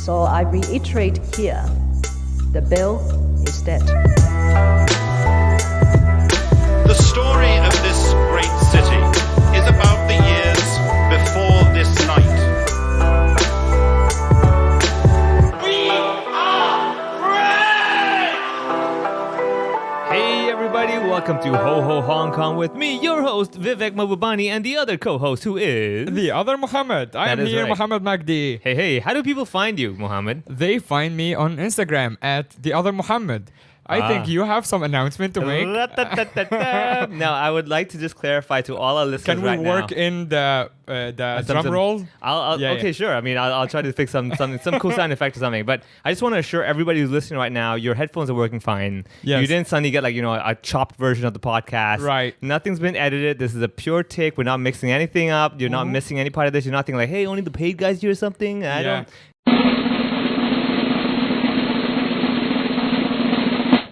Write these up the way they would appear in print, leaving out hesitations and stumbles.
So I reiterate here, the bill is dead. The story of this great city is about the years before this night. We are free! Hey everybody, welcome to Ho Ho Hong Kong with me, your host Vivek Mahbubani, and the other co-host who is... The other Mohammed. I am That is here, right. Mohammed Magdi. Hey, how do people find you, Mohammed? They find me on Instagram at the other Mohammed. I think you have some announcement to make. Now, I would like to just clarify to all our listeners Can we right work now. in the drum roll? Okay, sure. I mean, I'll try to fix some cool sound effect or something. But I just want to assure everybody who's listening right now, your headphones are working fine. Yes. You didn't suddenly get a chopped version of the podcast. Right. Nothing's been edited. This is a pure take. We're not mixing anything up. You're not missing any part of this. You're not thinking like, hey, only the paid guys here or something. I don't.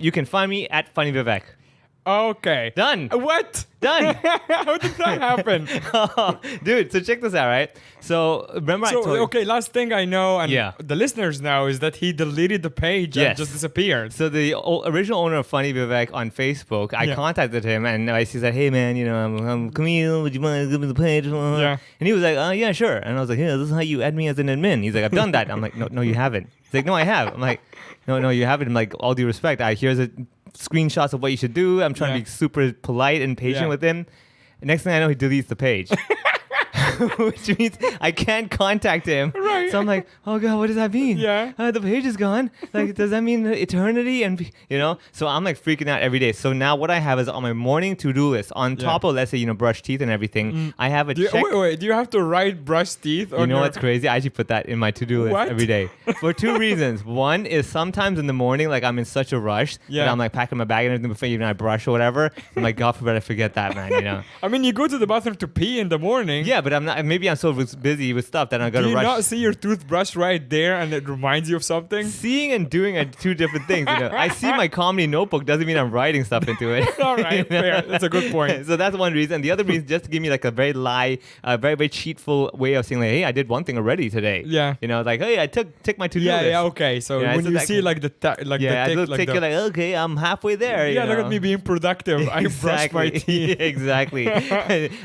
You can find me at Funny Vivek. Okay. Done. What? Done. How did that happen? Dude, so check this out, right? So remember I told you. Okay, last thing I know, and Yeah. the listeners know, is that he deleted the page Yes. and just disappeared. So the original owner of Funny Vivek on Facebook, I contacted him and I said, hey man, I'm Camille, would you mind giving me the page? Yeah. And he was like, yeah, sure. And I was like, yeah, this is how you add me as an admin. He's like, I've done that. I'm like, no, you haven't. He's like, no, I have. I'm like, no, you haven't. I'm like, all due respect, here's a screenshots of what you should do. I'm trying to be super polite and patient with him. Next thing I know, he deletes the page. Which means I can't contact him. Right. So I'm like, oh God, what does that mean? Yeah. The page is gone. Like, does that mean eternity? And so I'm like freaking out every day. So now what I have is on my morning to-do list, on top of, let's say, brush teeth and everything, I have a check. Wait, do you have to write brush teeth? You know what's crazy? I actually put that in my to-do list every day for two reasons. One is sometimes in the morning, like I'm in such a rush that I'm like packing my bag and everything before even I brush or whatever. I'm like, God forbid I forget that, man. I mean, you go to the bathroom to pee in the morning. Yeah, but I'm not. Maybe I'm so busy with stuff that I gotta Do you rush. not see your toothbrush right there and it reminds you of something? Seeing and doing are two different things. I see my comedy notebook doesn't mean I'm writing stuff into it. All right, fair. That's a good point. So that's one reason. The other reason is just to give me like a very very cheatful way of saying like, hey, I did one thing already today. Yeah. Like, hey, I took my to-do list. Yeah, okay. So when you see like the I you're like, okay, I'm halfway there. Yeah, look at me being productive. I brushed my teeth. Exactly.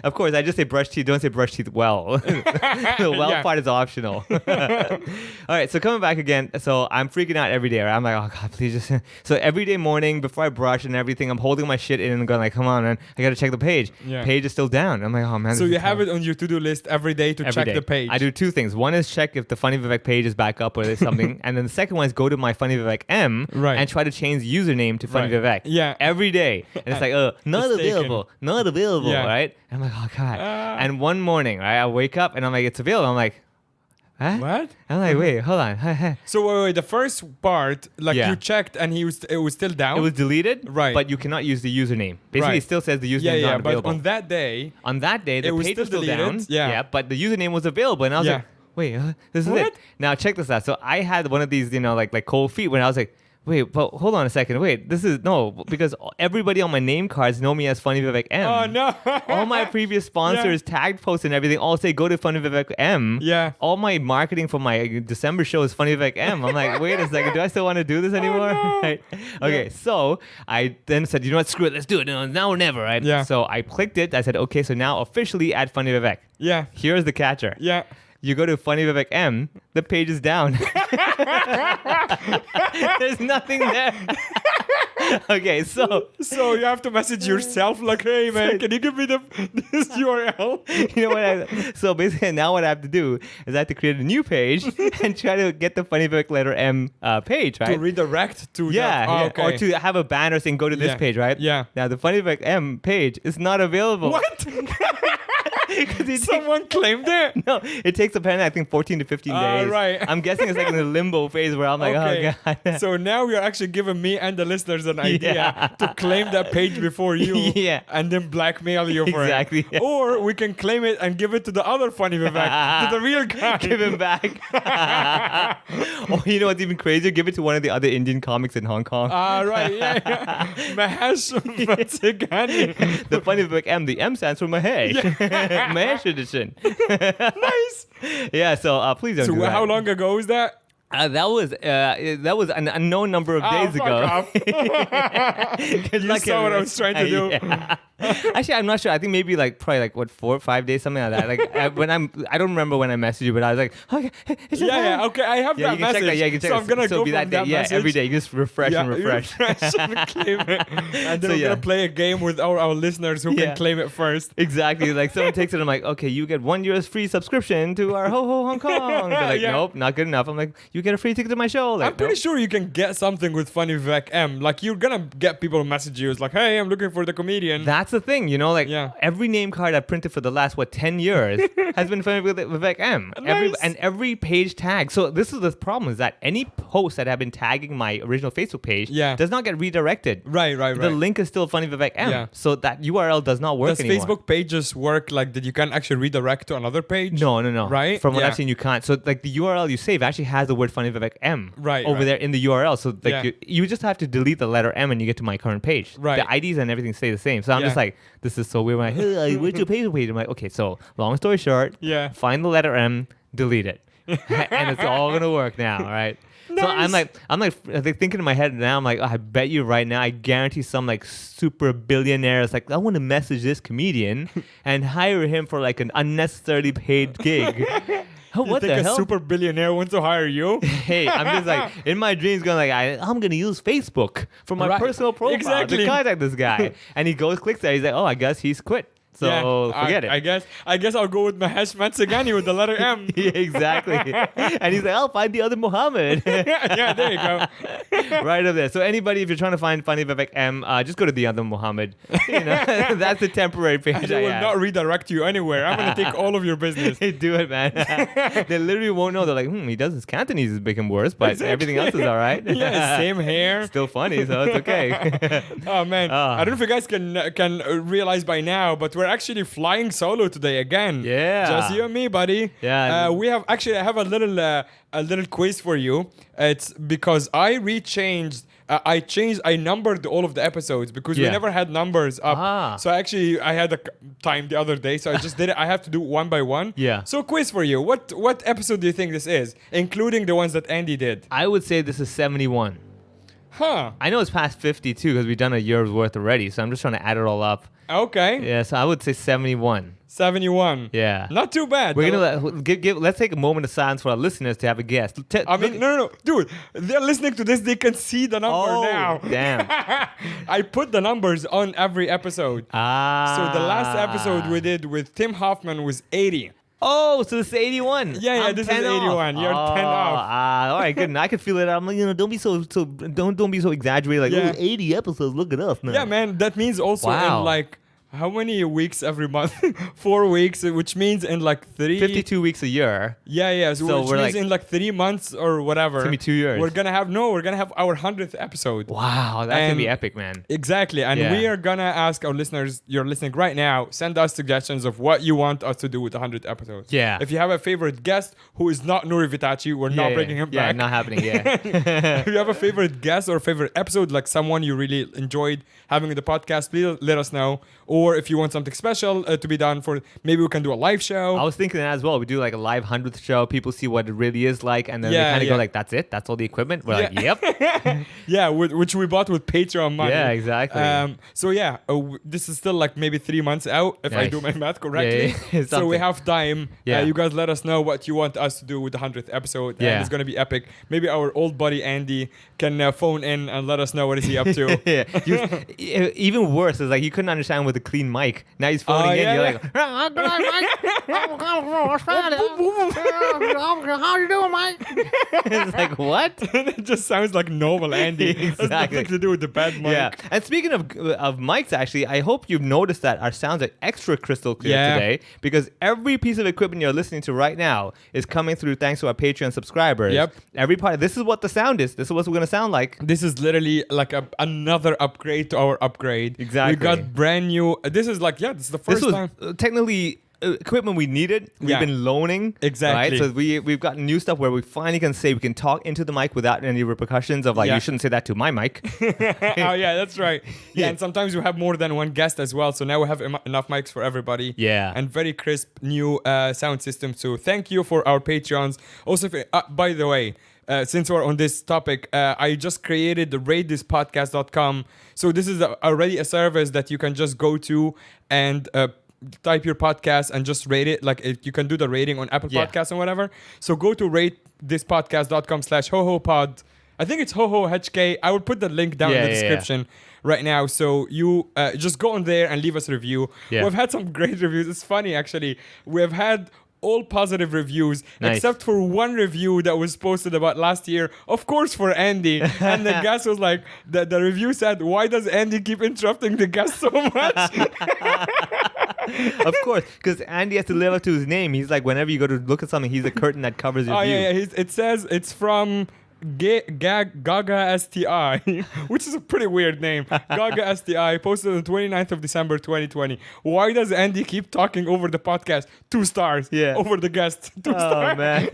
Of course, I just say brush teeth. Don't say brush teeth well. The well part is optional. All right, so coming back again. So I'm freaking out every day. Right? I'm like, oh God, please just. So every day morning before I brush and everything, I'm holding my shit in and going like, come on, man, I gotta check the page. Yeah. Page is still down. I'm like, oh man. So you have it on your to-do list every day to check the page. I do two things. One is check if the Funny Vivek page is back up or there's something, and then the second one is go to my Funny Vivek M and try to change the username to Funny Vivek. Yeah. Every day, and it's like, not available, right? And I'm like, oh God. And one morning, right, I wake up and I'm like, it's available. I'm like, huh? What? I'm like, wait, hold on. So wait, the first part, you checked and it was still down? It was deleted, right? But you cannot use the username. Basically, it still says the username is not available. But on that day, the page was still down. Yeah, but the username was available, and I was like, wait, this is it. Now check this out. So I had one of these, like cold feet when I was like, wait, but hold on a second. Wait, because everybody on my name cards know me as Funny Vivek M. Oh, no. All my previous sponsors, tagged posts and everything all say go to Funny Vivek M. Yeah. All my marketing for my December show is Funny Vivek M. I'm like, wait a second, do I still want to do this anymore? Oh, no. Right. Okay, so I then said, you know what, screw it, let's do it. Now or never, right? Yeah. So I clicked it. I said, okay, so now officially add Funny Vivek. Yeah. Here's the catcher. Yeah. You go to Funny Vivek M, the page is down. There's nothing there. Okay, so you have to message yourself like, hey man, can you give me this URL? You know what? So basically, now what I have to do is I have to create a new page and try to get the Funny Vivek letter M page, right? To redirect to or to have a banner saying go to this page, right? Yeah. Now the Funny Vivek M page is not available. What? Someone claimed it? No, it takes apparently I think 14 to 15 days. Right. I'm guessing it's like in the limbo phase where I'm like, oh God. So now you're actually giving me and the listeners an idea to claim that page before you and then blackmail you for Exactly. it. Or we can claim it and give it to the other Funny Vivek, to the real guy. Give him back. Or you know what's even crazier? Give it to one of the other Indian comics in Hong Kong. Right, yeah. Mahesh Vatsegani. The Funny Vivek M, the M stands for Mahesh. Mahesh edition. Nice. Yeah, so please don't do that. How long ago was that? That was an unknown number of days ago. You saw what I was trying to do. Yeah. Actually, I'm not sure. I think maybe probably 4 or 5 days, something like that. I don't remember when I messaged you, but I was like, okay, it's just Okay, I have that you can message. check that. Yeah, you can check so I'm gonna go be from that day. that Yeah, message. every day. You just refresh and refresh. And claim it. And then So, we're yeah. gonna play a game with our listeners who Yeah. can claim it first. Exactly. Like someone takes it, I'm like, okay, you get 1 year's free subscription to our Ho Ho Hong Kong. They're like, Yeah. nope, not good enough. I'm like, you get a free ticket to my show. Like, I'm pretty nope. sure you can get something with Funny Vivek M. Like you're gonna get people to message you. It's like, hey, I'm looking for the comedian. That's the thing, Yeah. every name card I've printed for the last 10 years has been funny with Vivek M. Nice. Every page tag. So this is the problem: is that any posts that have been tagging my original Facebook page does not get redirected. Right. The link is still Funny Vivek M. Yeah. So that URL does not work Does anymore. Facebook pages work like that? You can actually redirect to another page? No. Right? From what Yeah. I've seen, you can't. So the URL you save actually has the word Funny Vivek M Right, over right. there in the URL. So Yeah. you just have to delete the letter M and you get to my current page. Right. The IDs and everything stay the same. So I'm Yeah. just like, this is so weird. I'm like, hey, where's your Facebook page? I'm like, okay, so long story short, Yeah. find the letter M, delete it. And it's all gonna work now, all right? So I'm like thinking in my head now. I'm like, oh, I bet you right now, I guarantee some super billionaire is like, I want to message this comedian and hire him for an unnecessarily paid gig. Oh, You what think the a hell? super billionaire wants to hire you? Hey, I'm just in my dreams going I'm gonna use Facebook for my Right. personal profile Exactly. to contact this guy. And he clicks there. He's like, oh, I guess he's quit. So forget it. I guess I'll go with Mahesh Matsagani with the letter M. Yeah, exactly. And he's like, I'll find the other Mohammed. Yeah, there you go. Right up there. So anybody, if you're trying to find Funny Vivek M, just go to the other Mohammed. That's the temporary page And they will not redirect you anywhere. I'm gonna take all of your business. Do it, man. They literally won't know. They're like, he does his Cantonese is making worse, but everything else is all right. Yeah, same hair. Still funny, so it's okay. Oh man, I don't know if you guys can realize by now, but we're actually flying solo today again. Yeah. Just you and me, buddy. Yeah. We have actually I have a little quiz for you. It's because I numbered all of the episodes because we Yeah. never had numbers up. Ah. So I had the time the other day, so I just did it. I have to do one by one. Yeah. So quiz for you. What episode do you think this is, including the ones that Andy did? I would say this is 71. Huh. I know it's past 52 because we've done a year's worth already, so I'm just trying to add it all up. Okay. Yeah, so I would say 71. 71. Yeah. Not too bad. We're gonna let's take a moment of silence for our listeners to have a guess. I mean, no, dude. They're listening to this. They can see the number now. Damn. I put the numbers on every episode. So the last episode we did with Tim Hoffman was 80. Oh, so this is 81. Yeah, I'm this is 10 off. 81. You're 10 off. All right, good. And I can feel it. I'm like, don't be so don't be so exaggerated. Like, Yeah. 80 episodes. Look at us now. Yeah, man. That means also Wow. in how many weeks every month? 4 weeks, which means in 52 weeks a year. Yeah. So which we're means in 3 months or whatever. It's gonna be 2 years. We're gonna have our 100th episode. Wow, that's gonna be epic, man. Exactly. And Yeah. we are gonna ask our listeners, you're listening right now, send us suggestions of what you want us to do with the 100th episode. Yeah. If you have a favorite guest who is not Nuri Vitachi, we're not bringing him Yeah, back. not happening. Yeah. If you have a favorite guest or favorite episode, like someone you really enjoyed having in the podcast, please let us know. Or if you want something special to be done for, maybe we can do a live show. I was thinking that as well. We do a live 100th show. People see what it really is like, and then they Yeah, kind of yeah. go that's it. That's all the equipment. We're like, yep. Yeah, which we bought with Patreon money. Yeah, exactly. So yeah, this is still maybe 3 months out if I Nice. do my math correctly. Yeah, so we something. have time. Yeah. You guys let us know what you want us to do with the 100th episode. Yeah. And it's gonna be epic. Maybe our old buddy Andy can phone in and let us know what is he up to. Yeah. Even worse is you couldn't understand with a clean mic. Now he's phoning in. yeah, You're yeah. How you doing, Mike? It's like, what? It just sounds like normal Andy. It has Exactly. nothing to do with the bad mic. Yeah. And speaking of mics, actually, I hope you've noticed that our sounds are extra crystal clear Yeah. today because every piece of equipment you're listening to right now is coming through thanks to our Patreon subscribers. Yep. Every part. This is what the sound is. This is what we're going to sound like. This is literally another upgrade to our upgrade. Exactly. We got brand new. This is this is the first This was time. technically equipment we needed. We've been loaning. Exactly. Right? So we've got new stuff where we finally can say we can talk into the mic without any repercussions of like, you shouldn't say that to my mic. Oh, yeah, that's right. Yeah, and sometimes we have more than one guest as well. So now we have enough mics for everybody. Yeah. And very crisp new sound system. So thank you for our Patreons. Also, by the way, since we're on this topic, I just created the ratethispodcast.com. So this is already a service that you can just go to and type your podcast and just rate it. Like you can do the rating on Apple Podcasts and whatever. So go to ratethispodcast.com/hohopod. I think it's hohohk. I will put the link down in the description right now. So you just go on there and leave us a review. Yeah. We've had some great reviews. It's funny, actually. We've had all positive reviews, except for one review that was posted about last year, of course, for Andy. And the guest was like, the review said, why does Andy keep interrupting the guest so much? Of course, because Andy has to live up to his name. He's like, whenever you go to look at something, he's a curtain that covers your view. Yeah. It says it's from Gaga STI, which is a pretty weird name. Gaga STI posted on the 29th of December 2020. Why does Andy keep talking over the podcast? 2 stars. Yeah. Over the guest. 2 stars. Man.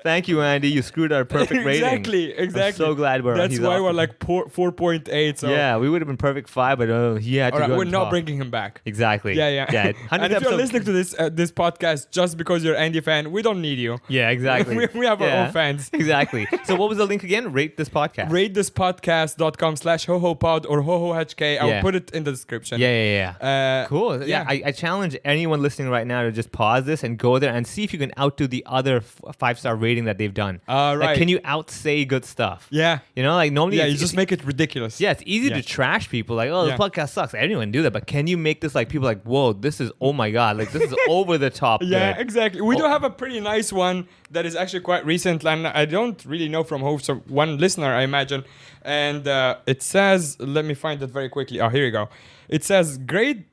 Thank you, Andy. You screwed our perfect rating. Exactly. I'm so glad That's why we're like 4.8. So. Yeah, we would have been perfect 5, but he had to go. We're not bringing him back. Exactly. Yeah. And if you're listening to this podcast just because you're an Andy fan, we don't need you. Yeah, exactly. we have our own fans. Exactly. So what was the link again? Rate this podcast. ratethispodcast.com/hohopod or hohohk. I'll put it in the description. Yeah. Cool. Yeah. I challenge anyone listening right now to just pause this and go there and see if you can outdo the other 5-star rating that they've done. Right. Like, can you outsay good stuff? Yeah. You know, like normally. Yeah, you just make it ridiculous. Yeah, it's easy to trash people. Like, oh, the podcast sucks. Anyone do that. But can you make this like people like, whoa, this is, oh my God, like this is over the top. Yeah, good. exactly. We do have a pretty nice one that is actually quite recent, and I don't really know from who. So one listener, I imagine, and it says, let me find it very quickly. Oh, here you go. It says, great,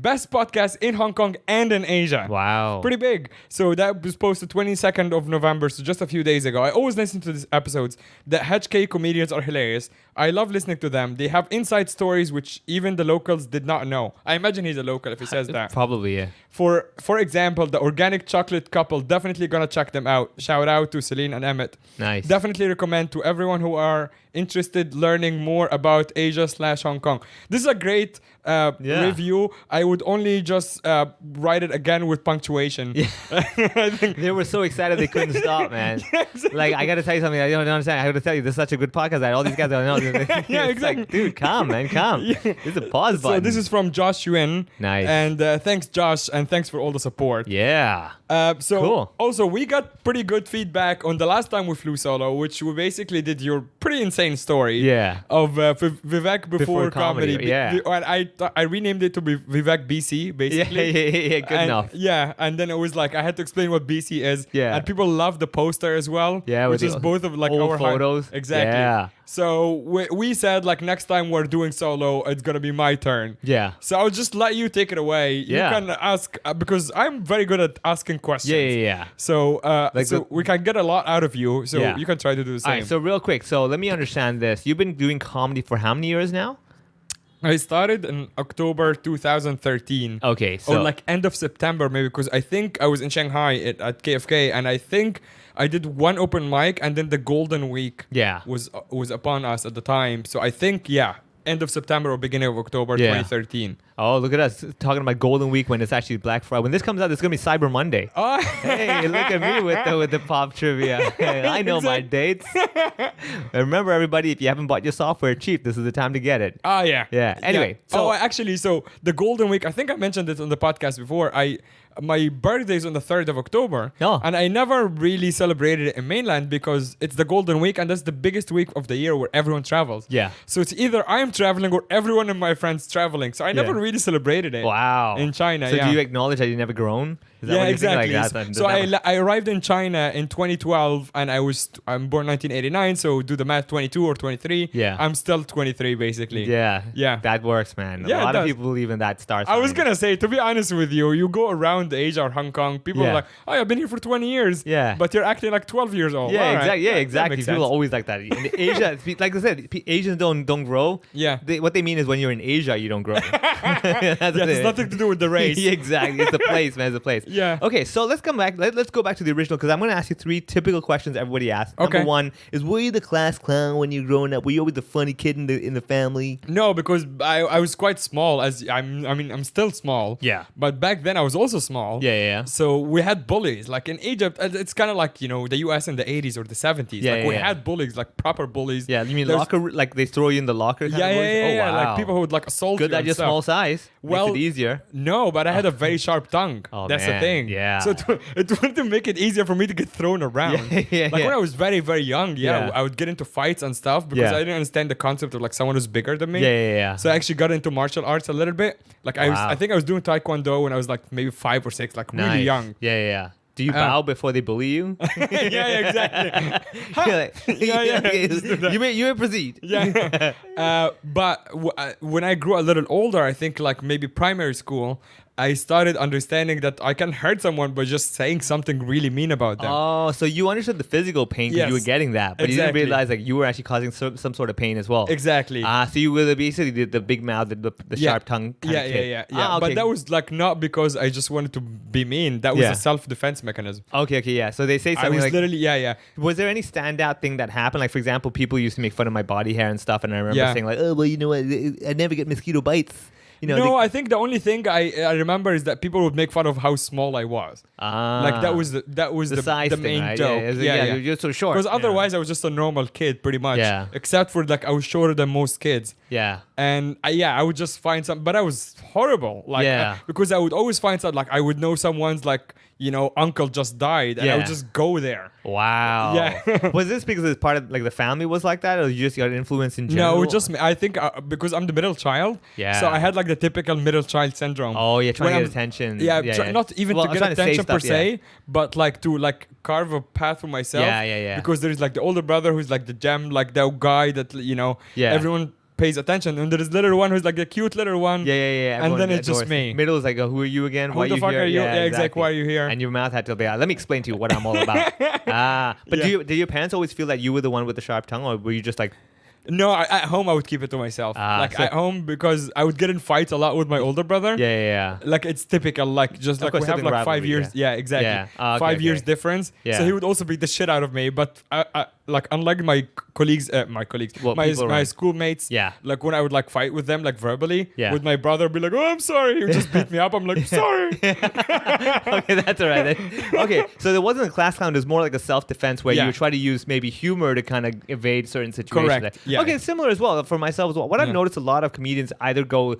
best podcast in Hong Kong and in Asia. Wow. Pretty big. So that was posted 22nd of November, so just a few days ago. I always listen to these episodes. The HK comedians are hilarious. I love listening to them. They have inside stories which even the locals did not know. I imagine he's a local if he says that. Probably, yeah. For example, the organic chocolate couple, definitely gonna check them out. Shout out to Celine and Emmett. Nice. Definitely recommend to everyone who are interested learning more about Asia/Hong Kong. This is a great review. I would only just write it again with punctuation. Yeah. I think they were so excited they couldn't stop, man. Exactly. Like, I gotta tell you something. I don't understand. I gotta tell you, this is such a good podcast. All these guys don't know. Yeah, exactly. Like, dude, calm, man, calm. Yeah. This is a pause button. So this is from Josh Yuen. Nice. And thanks, Josh, and thanks for all the support. Yeah. So cool. Also, we got pretty good feedback on the last time we flew solo, which we basically did your pretty insane story. Yeah. Of Vivek before comedy. Yeah. And I renamed it to be Vivek BC, basically. Yeah, good enough. Yeah, and then it was like I had to explain what BC is. Yeah. And people love the poster as well. Yeah, which with is both of like old our photos. Exactly. Yeah. So we said like next time we're doing solo, it's gonna be my turn. Yeah. So I'll just let you take it away. Yeah. You can ask because I'm very good at asking questions. Yeah. So we can get a lot out of you. So you can try to do the same. All right, so real quick, so let me understand this. You've been doing comedy for how many years now? I started in October 2013. Okay, so or like end of September maybe, because I think I was in Shanghai at KFK, and I think I did one open mic, and then the Golden Week was upon us at the time. So I think end of September or beginning of October 2013. Oh, look at us talking about Golden Week when it's actually Black Friday. When this comes out, it's gonna be Cyber Monday. Oh. Hey, look at me with the pop trivia. Hey, I know my dates. And remember, everybody, if you haven't bought your software cheap, this is the time to get it. Oh, yeah. Yeah. Anyway. So actually, the Golden Week, I think I mentioned it on the podcast before. My birthday is on the 3rd of October. Oh. And I never really celebrated it in mainland because it's the Golden Week, and that's the biggest week of the year where everyone travels. Yeah. So it's either I'm traveling or everyone of my friends traveling. So I never really celebrated it. Wow. In China, So do you acknowledge that you never grown? Is that Yeah, when you exactly. think like that? So I arrived in China in 2012, and I'm born 1989. So do the math, 22 or 23. Yeah. I'm still 23 basically. Yeah. Yeah. That works, man. Yeah, A it lot of does. people believe in that star sign. I was gonna say, to be honest with you, you go around Asia or Hong Kong, people Yeah. are like, "Oh, I've been here for 20 years." Yeah. But you're acting like 12 years old. Yeah, All right. exactly. Yeah, That exactly. makes People are sense. always like that. In Asia, like I said, Asians don't grow. Yeah. What they mean is when you're in Asia, you don't grow. That's Yeah, what there's they- nothing to do with the race. Yeah, exactly. It's the place, man. It's the place. Yeah. Okay, so let's come back. Let's go back to the original because I'm going to ask you 3 typical questions everybody asks. Okay. Number 1 is, were you the class clown when you were growing up? Were you always the funny kid in the family? No, because I was quite small. I'm still small. Yeah. But back then I was also small. Yeah. So we had bullies. Like in Egypt, it's kind of like, you know, the US in the 80s or the 70s. Yeah, like yeah, we yeah. had bullies, like proper bullies. Yeah, you mean There's- locker? Like they throw you in the locker? Kind Yeah, of yeah, boys? yeah, Oh, yeah. wow. Like people who would like assault Good you that and you're stuff. small size. Well, Makes it easier. No, but I had a very sharp tongue. Oh, That's man. the thing. Yeah. So it wanted to make it easier for me to get thrown around. Yeah, Like yeah. when I was very, very young, Yeah. I would get into fights and stuff because Yeah. I didn't understand the concept of like someone who's bigger than me. Yeah. So I actually got into martial arts a little bit. Like Wow. I think I was doing taekwondo when I was like maybe 5 or 6, like Nice. really young. Yeah. Do you bow before they bully you? Yeah, exactly. You're like, Yeah. You may proceed. Yeah. But when I grew a little older, I think like maybe primary school, I started understanding that I can hurt someone by just saying something really mean about them. Oh, so you understood the physical pain because you were Yes. getting that, but you Exactly. didn't realize like you were actually causing some sort of pain as well. Exactly. So you were basically the big mouth, the Yeah. sharp tongue kind Yeah, of yeah, kid. yeah. Ah, okay. But that was like not because I just wanted to be mean. That was Yeah. a self-defense mechanism. Okay, yeah. So they say I something was like, literally, yeah. was there any standout thing that happened? Like, for example, people used to make fun of my body hair and stuff, and I remember Yeah. saying like, oh, well, you know what, I never get mosquito bites. You know, No, I think the only thing I remember is that people would make fun of how small I was. Like that was the size the thing, main right? joke. Yeah, you're just so short. Because otherwise I was just a normal kid pretty much. Yeah. Except for like I was shorter than most kids. Yeah. And I would just find some, but I was horrible. Like, Yeah. because I would always find something like I would know someone's like, you know, uncle just died, and I Yeah. would just go there. Wow. Yeah. Was this because it's part of like the family was like that, or you just got influence in general? No, just I think because I'm the middle child. Yeah. So I had like the typical middle child syndrome. Oh, you're trying When to get I'm- attention. Yeah, not even Well, to I'm get trying say attention per stuff, yeah. se, but like to like carve a path for myself. Yeah. Because there's like the older brother who's like the gem, like the guy that you know Yeah. everyone pays attention, and there's little one who's like the cute little one. Yeah. And Everyone then it's just adores. me. Middle is like, who are you again? Who Why the fuck here? are you? Yeah, exactly. Why are you here? And your mouth had to be, let me explain to you what I'm all about. But Yeah. did your parents always feel that you were the one with the sharp tongue, or were you just like, No, at home I would keep it to myself. Like so- at home because I would get in fights a lot with my older brother. yeah. Like it's typical, like just Of like course, we have sibling like 5 rivalry, years. Yeah, exactly. Yeah. Ah, okay, 5 years okay. difference. Yeah. So he would also beat the shit out of me. But like unlike my colleagues, Well, my people my around. schoolmates. Yeah. Like when I would like fight with them, like verbally. Yeah. With my brother, I'd be like, "Oh, I'm sorry." He would just beat me up. I'm like, "Sorry." Okay, that's all right then. Okay, so there wasn't a class clown. It was more like a self-defense where Yeah. you would try to use maybe humor to kind of evade certain situations. Correct, yeah. Okay, similar as well for myself as well. What I've Yeah. noticed, a lot of comedians either go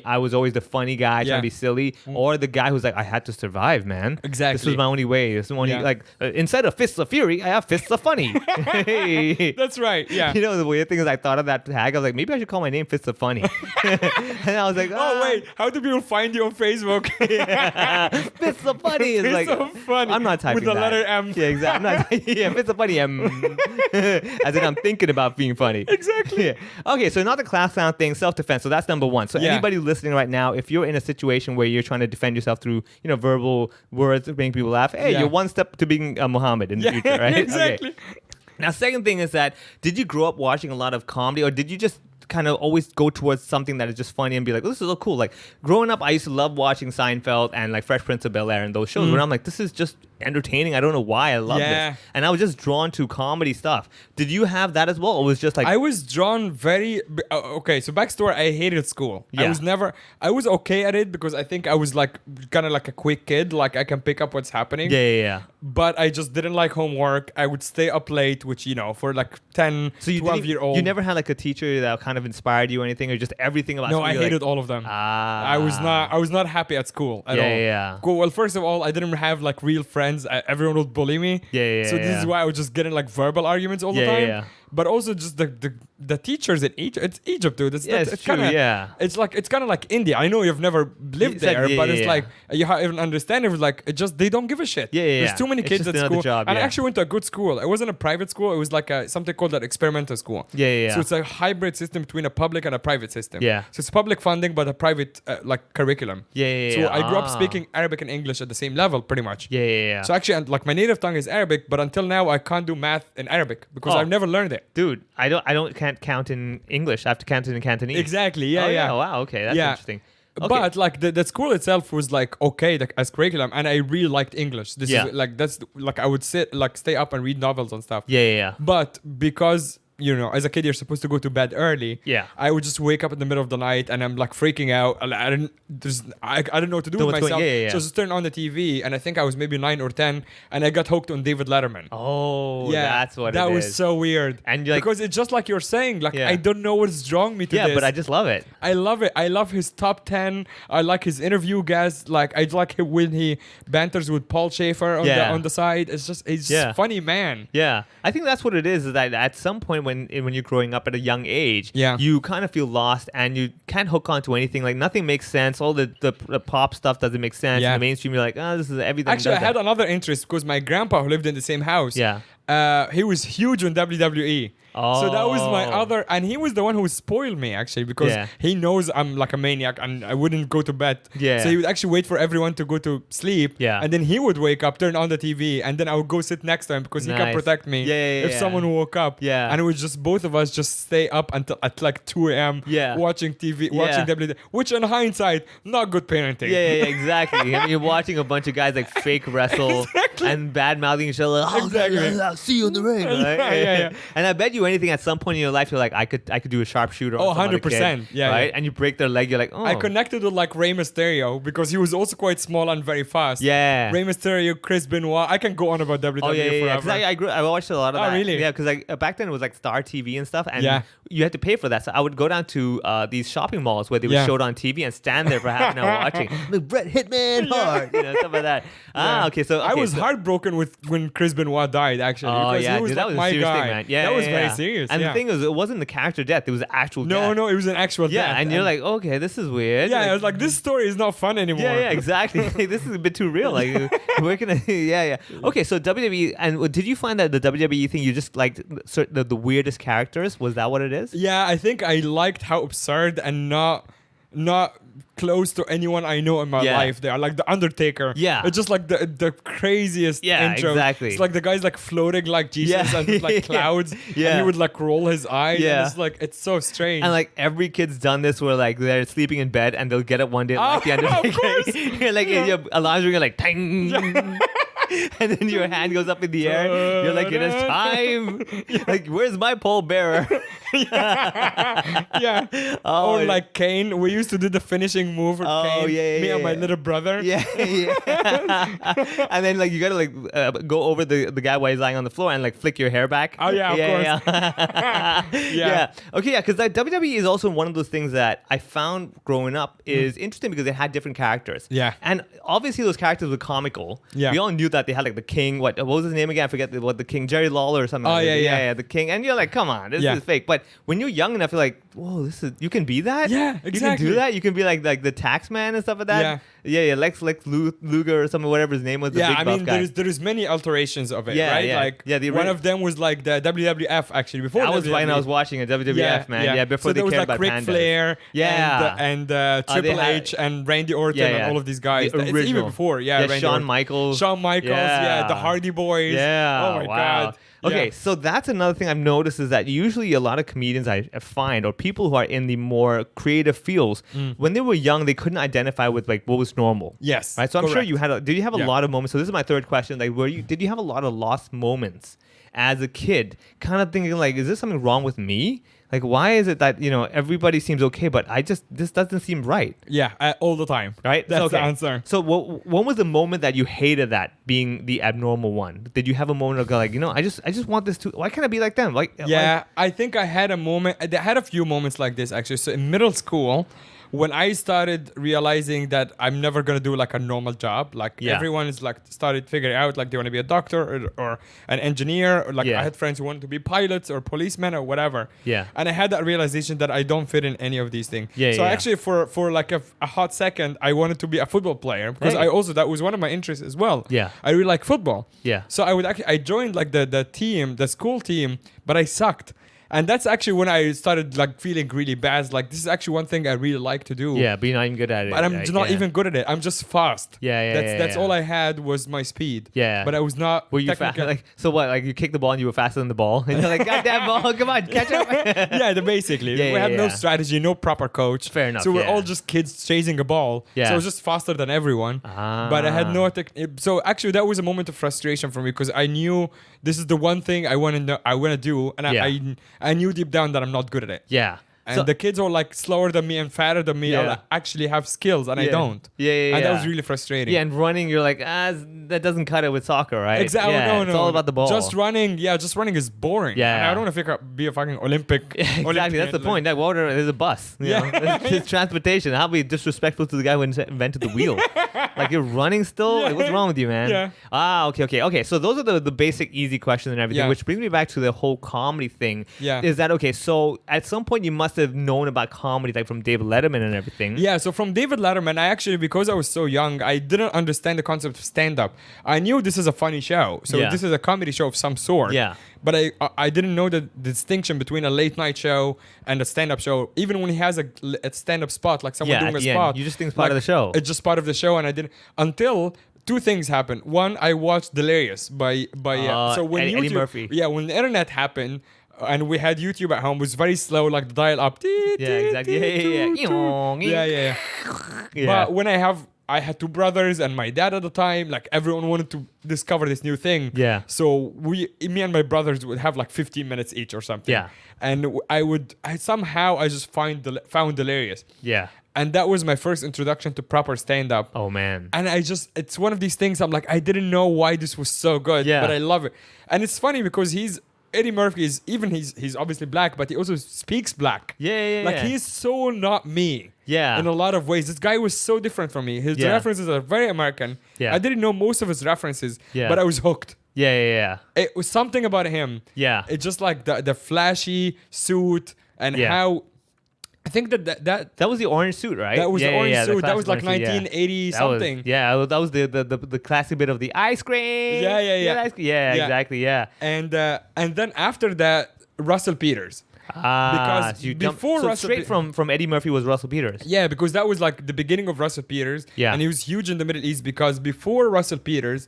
I was always the funny guy trying Yeah. to be silly, or the guy who's like, I had to survive, man. This Exactly. was my only way. This is my only, Yeah. like, instead of fists of fury, I have fists of funny. Hey. That's right. Yeah. You know, the weird thing is I thought of that tag. I was like, maybe I should call my name Fists of Funny. And I was like, Oh wait, how do people find you on Facebook? Fists of Funny is Fists like, of Funny. I'm not typing With the that. letter M. Yeah, exactly. I'm not, yeah, Fists of Funny, as in I'm thinking about being funny. Exactly. Yeah. Okay, so not the class clown thing, self-defense. So that's number one. So Yeah. anybody listening right now, if you're in a situation where you're trying to defend yourself through, verbal words, making people laugh, hey, Yeah. you're one step to being Mohammed in the Yeah, future, right? exactly. Okay. Now, second thing is that, did you grow up watching a lot of comedy, or did you just kind of always go towards something that is just funny and be like, oh, this is so cool? Like, growing up, I used to love watching Seinfeld and like Fresh Prince of Bel-Air and those shows where I'm like, this is just entertaining. I don't know why I love Yeah. this. And I was just drawn to comedy stuff. Did you have that as well, or was just like, I was drawn very okay. So backstory: I hated school. Yeah. I was okay at it because I think I was like kind of like a quick kid. Like I can pick up what's happening. yeah. But I just didn't like homework. I would stay up late, which for like 10, So you 12-year-old. You never had like a teacher that kind of inspired you or anything, or just everything about No, school? I you're hated like, all of them. Ah. I was not happy at school at Yeah, all. yeah. Cool. Well, first of all, I didn't have like real friends. Everyone would bully me. Yeah, So this is yeah. why I was just getting like verbal arguments all the Yeah, time. yeah. but also just the teachers in Egypt. It's Egypt, dude. Yeah, it's true, kinda, yeah. It's kind of like India. I know you've never lived Exactly, there, yeah, but yeah, it's yeah. like you even understand. It was like they don't give a shit. Yeah, yeah, There's yeah. too many It's kids just at another school, job, and I yeah. actually went to a good school. It wasn't a private school. It was like something called an experimental school. Yeah, yeah, yeah. So it's a hybrid system between a public and a private system. Yeah. So it's public funding, but a private like curriculum. Yeah, yeah, So yeah. I grew up Ah. speaking Arabic and English at the same level, pretty much. Yeah, yeah, yeah. So actually, like my native tongue is Arabic, but until now I can't do math in Arabic because Oh. I've never learned it. Dude, can't count in English. I have to count it in Cantonese. Exactly. Yeah. Oh, yeah. Wow. Okay. That's Yeah. interesting. Okay. But like the school itself was like okay as curriculum, and I really liked English. This Yeah. is like that's like I would stay up and read novels and stuff. Yeah, yeah, yeah. But because as a kid you're supposed to go to bed early. Yeah. I would just wake up in the middle of the night and I'm like freaking out. I didn't know what to do Know with what's going- myself. yeah, yeah, yeah. So I just turned on the TV, and I think I was maybe 9 or 10, and I got hooked on David Letterman. Oh, Yeah, that's what that it was is. so weird. And you're like- because it's just like you're saying, like Yeah. I don't know what's drawing me to Yeah, this. but I just love it. I love it. I love his top 10. I like his interview guests. Like I like him when he banters with Paul Schaefer Yeah. on the side. It's just he's Yeah. funny man. Yeah, I think that's what it is that at some point when you're growing up at a young age, Yeah. you kind of feel lost and you can't hook onto anything. Like nothing makes sense. All the pop stuff doesn't make sense. Yeah. In the mainstream, you're like, oh, this is everything. Actually, I does had that. another interest because my grandpa who lived in the same house. Yeah. He was huge on WWE. So that was my Oh. other, and he was the one who spoiled me actually because Yeah. he knows I'm like a maniac and I wouldn't go to bed. Yeah. So he would actually wait for everyone to go to sleep. Yeah. And then he would wake up, turn on the TV, and then I would go sit next to him because he can Nice. protect me Yeah, yeah, if yeah. someone woke up. Yeah. And it was just both of us just stay up until at like 2 a.m. Yeah. watching TV, Yeah. watching WWE, which in hindsight, not good parenting. Yeah, yeah, yeah, exactly. I mean, you're watching a bunch of guys like fake wrestle and bad mouthing each other. Like, oh, Exactly. I'll see you in the ring. Right? Yeah. And I bet you anything at some point in your life, you're like, I could do a sharpshooter. Oh, on some other 100%. kid, Yeah, right. yeah. And you break their leg, you're like, oh. I connected with like Rey Mysterio because he was also quite small and very fast. Yeah. Rey Mysterio, Chris Benoit. I can go on about WWE Oh yeah, yeah, yeah. 'Cause forever. I watched a lot of Oh, that. really? Yeah, because back then it was like Star TV and stuff, and Yeah. you had to pay for that. So I would go down to these shopping malls where they would Yeah. show it on TV and stand there for half an hour watching. Like, Brett Hitman hard, stuff like that. Ah, okay. So I okay, was so- heartbroken when Chris Benoit died, actually. Oh because yeah, he was dude, like that was my a serious guy. thing, man. Yeah, that was yeah, very yeah. serious. And yeah. the thing was, it wasn't the character death; it was actual no, death. no, it was an actual Yeah, death. and you're like, okay, this is weird. yeah, Like, I was like, this story is not fun anymore. yeah, yeah, exactly. Like, this is a bit too real. Like, we're gonna, yeah, yeah. Okay, so WWE, and did you find that the WWE thing you just liked the weirdest characters? Was that what it is? Yeah, I think I liked how absurd and not close to anyone I know in my Yeah. life. They are like the Undertaker. Yeah. It's just like the craziest Yeah, intro. exactly. It's like the guy's like floating like Jesus Yeah. and with like clouds. Yeah. And he would like roll his eyes. Yeah. And it's like it's so strange. And like every kid's done this where like they're sleeping in bed and they'll get up one day like the of Undertaker. course. You're like your alarms ring like ting. And then your hand goes up in the air. You're like, it is time. Like, where's my pallbearer? yeah. Oh, or like Kane. We used to do the finishing move for Oh, Kane. yeah, me yeah, and my yeah. little brother. Yeah, yeah. And then like you gotta like go over the guy while he's lying on the floor and like flick your hair back. Oh, yeah, of yeah, course. Yeah. Yeah. Okay, yeah, because WWE is also one of those things that I found growing up is interesting because they had different characters. Yeah. And obviously those characters were comical. Yeah. We all knew that they had like the king. What was his name again? I forget what the king, Jerry Lawler or something. Oh, like that. yeah, yeah, the king. And you're like, come on, this Yeah. is fake. But when you're young enough, you're like, whoa, this is you can be that. Yeah, You can exactly. do that. You can be like the tax man and stuff like that. Yeah. Yeah, Lex Luger or something, whatever his name was. The Yeah, big I buff mean, guy. there is many alterations of it, Yeah, right? yeah. Like, Yeah, the one ori- of them was like the WWF actually before. I was WWE. when I was watching a WWF, man. Yeah, before so they there was cared like about Ric pandas. Flair, Yeah. and they Triple had- H and Randy Orton Yeah, and yeah. all of these guys. The It's even original. before, Yeah, Randy Shawn Orton. Michaels. Shawn Michaels, yeah, the Hardy Boys. Yeah. Oh my wow. God. Okay, Yeah. so that's another thing I've noticed is that usually a lot of comedians I find or people who are in the more creative fields, when they were young, they couldn't identify with like what was normal. Yes, Right. So I'm sure correct. you had. Did you have a Yeah. lot of moments? So this is my third question. Like, did you have a lot of lost moments as a kid, kind of thinking like, is there something wrong with me? Like, why is it that everybody seems okay, but this doesn't seem right? Yeah, all the time. Right? That's Okay. the answer. So when was the moment that you hated that being the abnormal one? Did you have a moment of like, I just want this to, why can't I be like them? Like, Yeah, I think I had a moment. I had a few moments like this actually. So in middle school, when I started realizing that I'm never gonna do like a normal job, like Yeah. everyone is like started figuring out like they want to be a doctor or an engineer, or like Yeah. I had friends who wanted to be pilots or policemen or whatever. Yeah. And I had that realization that I don't fit in any of these things. Yeah, so yeah, yeah. actually for like a hot second, I wanted to be a football player because Hey. I also, that was one of my interests as well. Yeah. I really like football. Yeah. So I joined like the school team, but I sucked. And that's actually when I started like feeling really bad. Like, this is actually one thing I really like to do. Yeah, but you're not even good at it. But I'm right? not Yeah. even good at it. I'm just fast. That's Yeah. all I had was my speed. Yeah. But I was not. Were you fast? technically- Like, so what? Like you kicked the ball and you were faster than the ball, and you're like, "Goddamn ball, come on, catch up!" Yeah, basically. Yeah, we had no yeah. strategy, no proper coach. Fair enough, So we're yeah. all just kids chasing a ball. Yeah. So I was just faster than everyone. But I had no so actually that was a moment of frustration for me because I knew this is the one thing I want to do, and Yeah. I knew deep down that I'm not good at it. Yeah. And So- the kids are like slower than me and fatter than me. Yeah. I actually have skills and I Yeah. don't. Yeah. And that was really frustrating. Yeah, and running, you're like, that doesn't cut it with soccer, right? Exactly. Yeah, No, it's no, all no. about the ball. Just running is boring. Yeah. And I don't want to be a fucking Olympic. Exactly, Olympian, that's the like- point. That water is a bus. You Yeah. know? It's transportation. How be disrespectful to the guy who invented the wheel? Like, you're running still? Like, what's wrong with you, man? Yeah. Okay. So those are the basic easy questions and everything, Yeah. which brings me back to the whole comedy thing. Yeah. Is that okay? So at some point you must have known about comedy, like from David Letterman and everything. Yeah, so from David Letterman, I actually, because I was so young, I didn't understand the concept of stand-up. I knew this is a funny show, so Yeah. this is a comedy show of some sort. Yeah. But I didn't know the distinction between a late night show and a stand-up show. Even when he has a stand-up spot, like someone Yeah, doing at a the end. spot, You just think it's part of the show. It's just part of the show, and I didn't until. Two things happened. One, I watched Delirious by so when Eddie YouTube, Murphy. Yeah, when the internet happened, and we had YouTube at home, it was very slow, like the dial up. Yeah, exactly. Yeah. Yeah. But when I had two brothers and my dad at the time, like everyone wanted to discover this new thing. Yeah. So me and my brothers would have like 15 minutes each or something. Yeah. And I somehow just found Delirious. Yeah. And that was my first introduction to proper stand-up. Oh, man. And it's one of these things I'm like, I didn't know why this was so good, Yeah. but I love it. And it's funny because Eddie Murphy he's obviously black, but he also speaks black. Yeah. Like he's so not me. Yeah. In a lot of ways. This guy was so different from me. His Yeah. references are very American. Yeah. I didn't know most of his references, Yeah. but I was hooked. Yeah. It was something about him. Yeah. It's just like the flashy suit and Yeah. how I think That was the orange suit, right? that was the orange suit. That was like classic orange suit, 1980 That was- something. that was the classic bit of the ice cream. Yeah. Yeah, exactly. Yeah. And then after that, Russell Peters. Because so you jumped- before so Russell straight from Eddie Murphy was Russell Peters. Yeah, because that was like the beginning of Russell Peters. Yeah. And he was huge in the Middle East because before Russell Peters,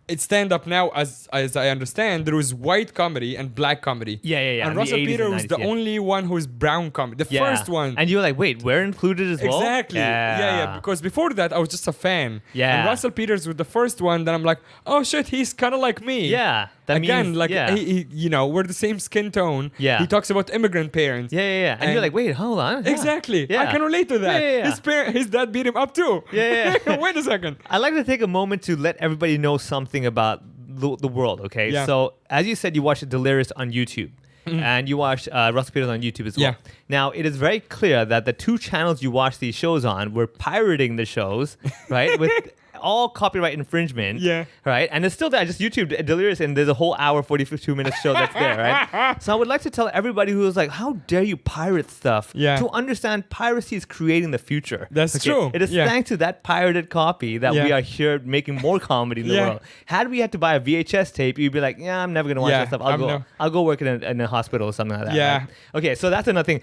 it's stand up now, as I understand, there was white comedy and black comedy. Yeah. And in the Russell 80s Peters and was the 90s, yeah. only one who was brown comedy. The Yeah. first one. And you were like, wait, we're included as well? Exactly. Yeah. Because before that, I was just a fan. Yeah. And Russell Peters was the first one that I'm like, oh shit, he's kind of like me. Yeah. That Again, means, like yeah. he, we're the same skin tone. Yeah. He talks about immigrant parents. Yeah. And, you're like, wait, hold on. Exactly. Yeah. I can relate to that. Yeah. His dad beat him up too. Yeah. Wait a second. I'd like to take a moment to let everybody know something about the world, okay? Yeah. So, as you said, you watched Delirious on YouTube. And you watched Russell Peters on YouTube as well. Yeah. Now, it is very clear that the two channels you watched these shows on were pirating the shows, right? With all copyright infringement. Yeah. Right? And it's still there. I just YouTube Delirious, and there's a whole hour, 42 minute show that's there, right? So I would like to tell everybody who is like, how dare you pirate stuff? Yeah. To understand piracy is creating the future. That's true. It is Yeah. thanks to that pirated copy that Yeah. we are here making more comedy in the Yeah. world. Had we had to buy a VHS tape, you'd be like, yeah, I'm never going to watch Yeah, that stuff. I'm I'll go work in a hospital or something like that. Yeah. right? Okay, so that's another thing.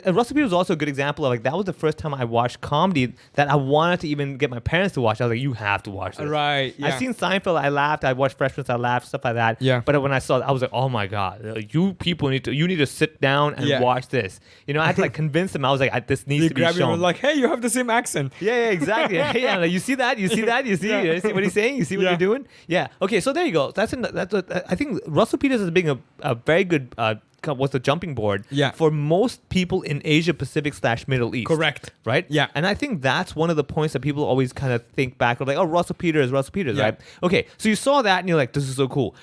Russell Peters was also a good example of like, that was the first time I watched comedy that I wanted to even get my parents to watch. I was like, you have to watch this. Right. Yeah. I've seen Seinfeld, I laughed. I watched Fresh Prince, I laughed, stuff like that. Yeah. But when I saw it, I was like, oh my God, you people need to sit down and Yeah. watch this. You know, I had to like convince them. I was like, this needs You to be grab him shown. and like, hey, you have the same accent. Yeah, exactly. Yeah, like, you see that? You see that? You see what he's saying? You see what Yeah. you're doing? Yeah. Okay, so there you go. I think Russell Peters is being a very good what's the jumping board Yeah. for most people in Asia Pacific / Middle East. Correct. Right? Yeah. And I think that's one of the points that people always kind of think back of like, oh, Russell Peters, Yeah. right? Okay, so you saw that and you're like, this is so cool.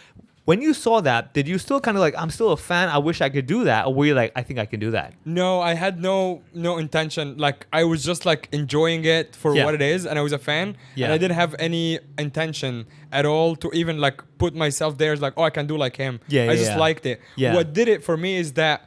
when you saw that, did you still kind of like, I'm still a fan, I wish I could do that? Or were you like, I think I can do that? No, I had no intention. Like I was just like enjoying it for Yeah. what it is, and I was a fan, Yeah. and I didn't have any intention at all to even like put myself there as like, oh, I can do like him. Yeah, I yeah, just yeah. liked it. Yeah. What did it for me is that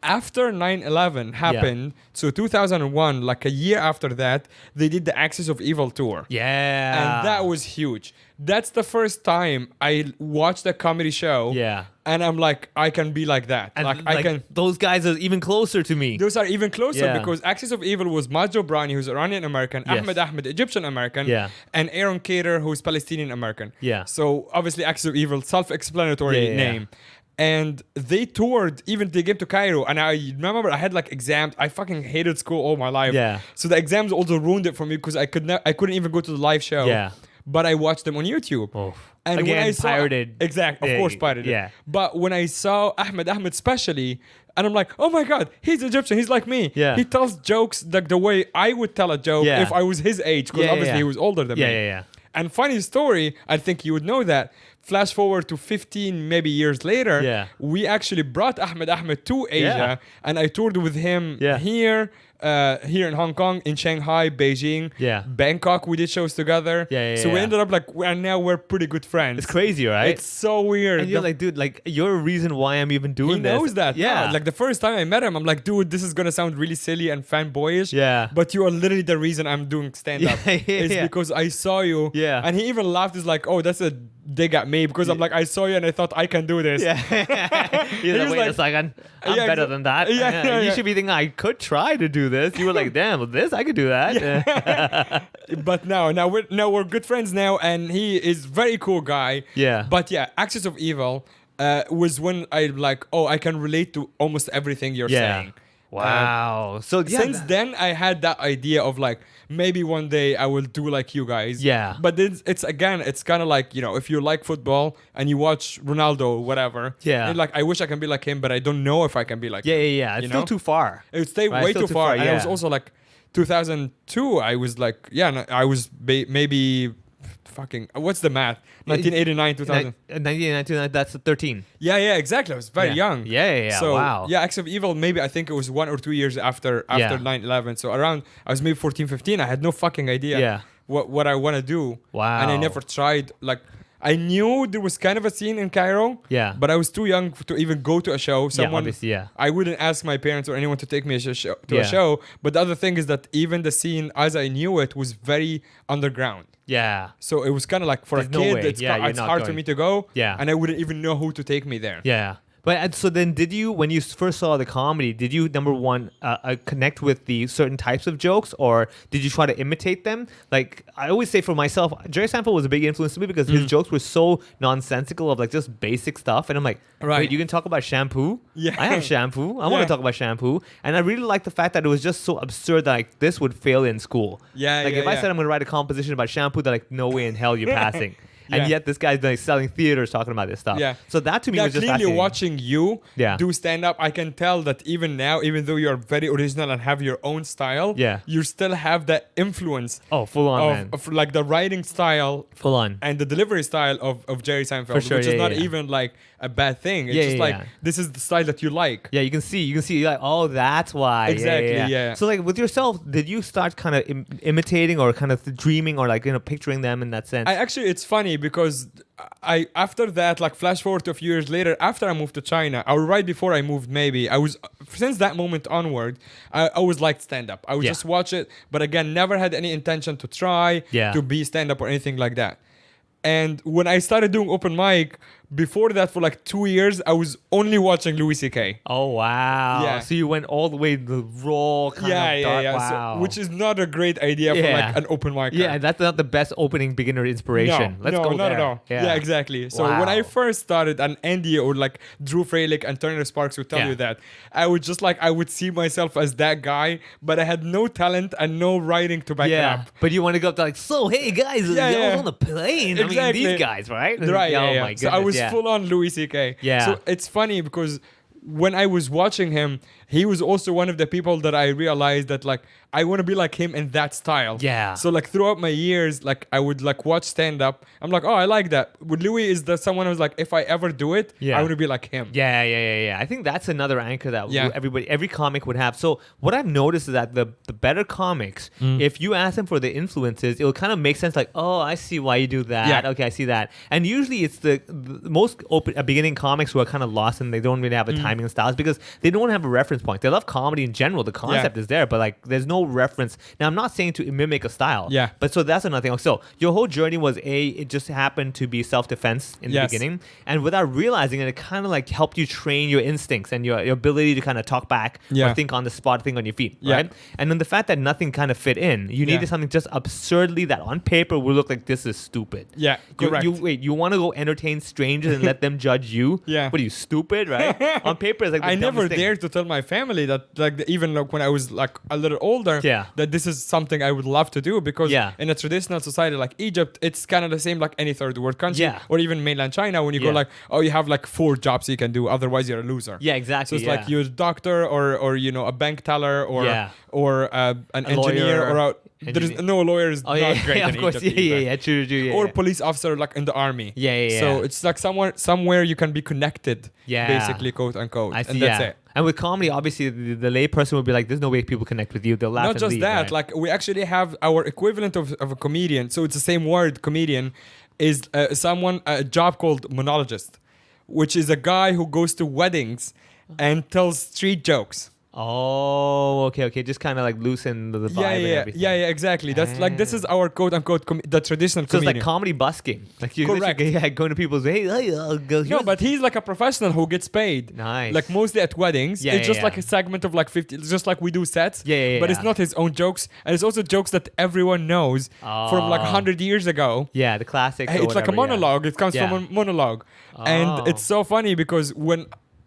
after 9/11 happened, so 2001, like a year after that, they did the Axis of Evil tour. Yeah. And that was huge. That's the first time I watched a comedy show. Yeah. And I'm like, I can be like that. And like I can. those guys are even closer to me. Those are even closer Yeah. because Axis of Evil was Majo Brani, who's Iranian American, Yes. Ahmed, Egyptian American, Yeah. and Aaron Cater, who's Palestinian American. Yeah. So obviously, Axis of Evil, self-explanatory Yeah, yeah, yeah. name. And they toured, even they came to Cairo. And I remember I had like exams. I fucking hated school all my life. Yeah. So the exams also ruined it for me because I couldn't even go to the live show. Yeah. But I watched them on YouTube. Oh. And Again, when I saw, pirated. Exactly, of Yeah, course, pirated. yeah. But when I saw Ahmed especially, and I'm like, oh my God, he's Egyptian. He's like me. Yeah. He tells jokes like the way I would tell a joke Yeah. if I was his age, because Yeah, yeah, obviously yeah. he was older than Yeah, me. yeah, yeah. And funny story, I think you would know that. Flash forward to 15 maybe years later, Yeah. we actually brought Ahmed to Asia, and I toured with him Yeah. here in Hong Kong, in Shanghai, Beijing, Yeah. Bangkok. We did shows together. Yeah, yeah, so we yeah. ended up like, we're pretty good friends. It's crazy, right? It's so weird. and you're like, dude, like, you're a reason why I'm even doing he this. knows that. Yeah. Like the first time I met him, I'm like, dude, this is gonna sound really silly and fanboyish. Yeah. But you are literally the reason I'm doing stand up. Yeah, yeah, It's yeah. because I saw you. Yeah. And he even laughed. He's like, oh, that's a dig at me because I'm like, I saw you and I thought I can do this. Yeah. He's like, was wait like- a second. I'm Yeah, better exa- than that. Yeah, yeah, You yeah. should be thinking, I could try to do this. You were like, damn, with this, I could do that. But now we're good friends now, and he is very cool guy. Yeah. But yeah, Axis of Evil was when I like, oh, I can relate to almost everything you're saying. Wow. So yeah, Since then, I had that idea of like, maybe one day I will do like you guys. Yeah. But then it's kind of like, if you like football and you watch Ronaldo or whatever. Yeah. You're like, I wish I can be like him, but I don't know if I can be like yeah, him. yeah, yeah. It's You still know? too far. It would stay Right, way still too far. And I was yeah. also like, 2002, I was like, I was maybe fucking, what's the math? 1989, 2000. 1999, that's 13. Yeah, exactly. I was very Yeah. young. Yeah. So, Wow. yeah, Acts of Evil, maybe I think it was 1 or 2 years after Yeah. 9/11. So around, I was maybe 14, 15. I had no fucking idea Yeah. what I want to do. Wow. And I never tried. Like, I knew there was kind of a scene in Cairo. Yeah. But I was too young to even go to a show. Someone, obviously, yeah. I wouldn't ask my parents or anyone to take me to Yeah. a show. But the other thing is that even the scene, as I knew it, was very underground. Yeah. So it was kind of like for There's a no kid, way. it's, Yeah, you're it's not hard for going. me to go. Yeah. And I wouldn't even know who to take me there. Yeah. But and so then, did you, when you first saw the comedy, did you, number one, connect with the certain types of jokes, or did you try to imitate them? Like, I always say for myself, Jerry Seinfeld was a big influence to me because his jokes were so nonsensical of like just basic stuff. And I'm like, Right. wait, you can talk about shampoo? Yeah. I have shampoo. I want Yeah. to talk about shampoo. And I really like the fact that it was just so absurd that like this would fail in school. Yeah, Like yeah, if I yeah. said I'm going to write a composition about shampoo, they're like, no way in hell you're passing. Yeah. And yet this guy's like selling theaters talking about this stuff. Yeah. So that to me Yeah, was just clearly fascinating. watching you Yeah. do stand up, I can tell that even now, even though you're very original and have your own style, Yeah. you still have that influence Oh, full on, man. of like the writing style Full on. and the delivery style of Jerry Seinfeld, For sure, which yeah, is not yeah. even like a bad thing. It's Yeah, just yeah, like yeah. this is the style that you like. Yeah, you can see, you're like, oh, that's why. Exactly, yeah. So like with yourself, did you start kind of imitating or kind of dreaming or like, picturing them in that sense? I actually, it's funny because I after that, like flash forward to a few years later, after I moved to China, or right before I moved, maybe I was since that moment onward, I always liked stand up. I would Yeah. just watch it, but again, never had any intention to try Yeah. to be stand up or anything like that. And when I started doing open mic, before that for like 2 years, I was only watching Louis C.K. Oh, wow. Yeah. So you went all the way to the raw kind of dark. Wow. So, which is not a great idea for Yeah. like an open mic. yeah, that's not the best opening beginner inspiration. Let's go not there. at all. Yeah, exactly. So when I Wow. first started, and Andy or like Drew Freilich and Turner Sparks would tell Yeah. you that, I would just like, I would see myself as that guy, but I had no talent and no writing to back it Yeah, up. but you want to go up to like, so hey guys, Yeah, I yeah. was on the plane. I Exactly. mean, these guys, right? Right, Oh yeah. my goodness. So I was yeah. full on Louis C.K. Yeah. So it's funny because when I was watching him, he was also one of the people that I realized that like I want to be like him in that style. Yeah. So like throughout my years, like I would like watch stand up. I'm like, oh, I like that. With Louis is the someone who's like, if I ever do it, I want to be like him. Yeah. I think that's another anchor that Yeah. every comic would have. So what I've noticed is that the better comics, if you ask them for the influences, it will kind of make sense. Like, oh, I see why you do that. Yeah. Okay, I see that. And usually it's the most beginning comics who are kind of lost and they don't really have a timing and styles because they don't have a reference point. They love comedy in general. The concept is there, but like there's no reference. Now I'm not saying to mimic a style. Yeah. But so that's another thing. So your whole journey was it just happened to be self-defense in the beginning, and without realizing it kind of like helped you train your instincts and your ability to kind of talk back or think on the spot, think on your feet, right? And then the fact that nothing kind of fit in, you needed something just absurdly that on paper would look like this is stupid. Yeah, correct. You want to go entertain strangers and let them judge you? Yeah. What are you, stupid, right? On paper, it's like the I never dumbest thing. dared to tell my family that like even like when I was like a little older, that this is something I would love to do because in a traditional society like Egypt, it's kind of the same like any third world country or even mainland China when you go like, oh, you have like 4 jobs you can do, otherwise you're a loser. Yeah, exactly. So it's like you're a doctor or you know a bank teller or an engineer or there's no lawyers not great in of course. Egypt True. or police officer like in the army. Yeah. So it's like somewhere you can be connected. Basically, quote unquote. I see, and that's it. And with comedy, obviously, the lay person would be like, "There's no way people connect with you. They'll laugh." Not and just leave, that, right? like we actually have our equivalent of a comedian. So it's the same word, comedian, is a job called monologist, which is a guy who goes to weddings and tells street jokes. Oh, okay. Just kind of like loosen the vibe and everything. Yeah, exactly. That's like this is our quote unquote the traditional So comedian. it's like comedy busking. Like you Correct. going to people's I'll go. No, but he's like a professional who gets paid. Nice. Like mostly at weddings. Yeah, it's just yeah. like a segment of like 50, just like we do sets. Yeah, But it's not his own jokes. And it's also jokes that everyone knows from like 100 years ago. Yeah, the classics. It's like a monologue. It comes Yeah. from a monologue. Oh. And it's so funny because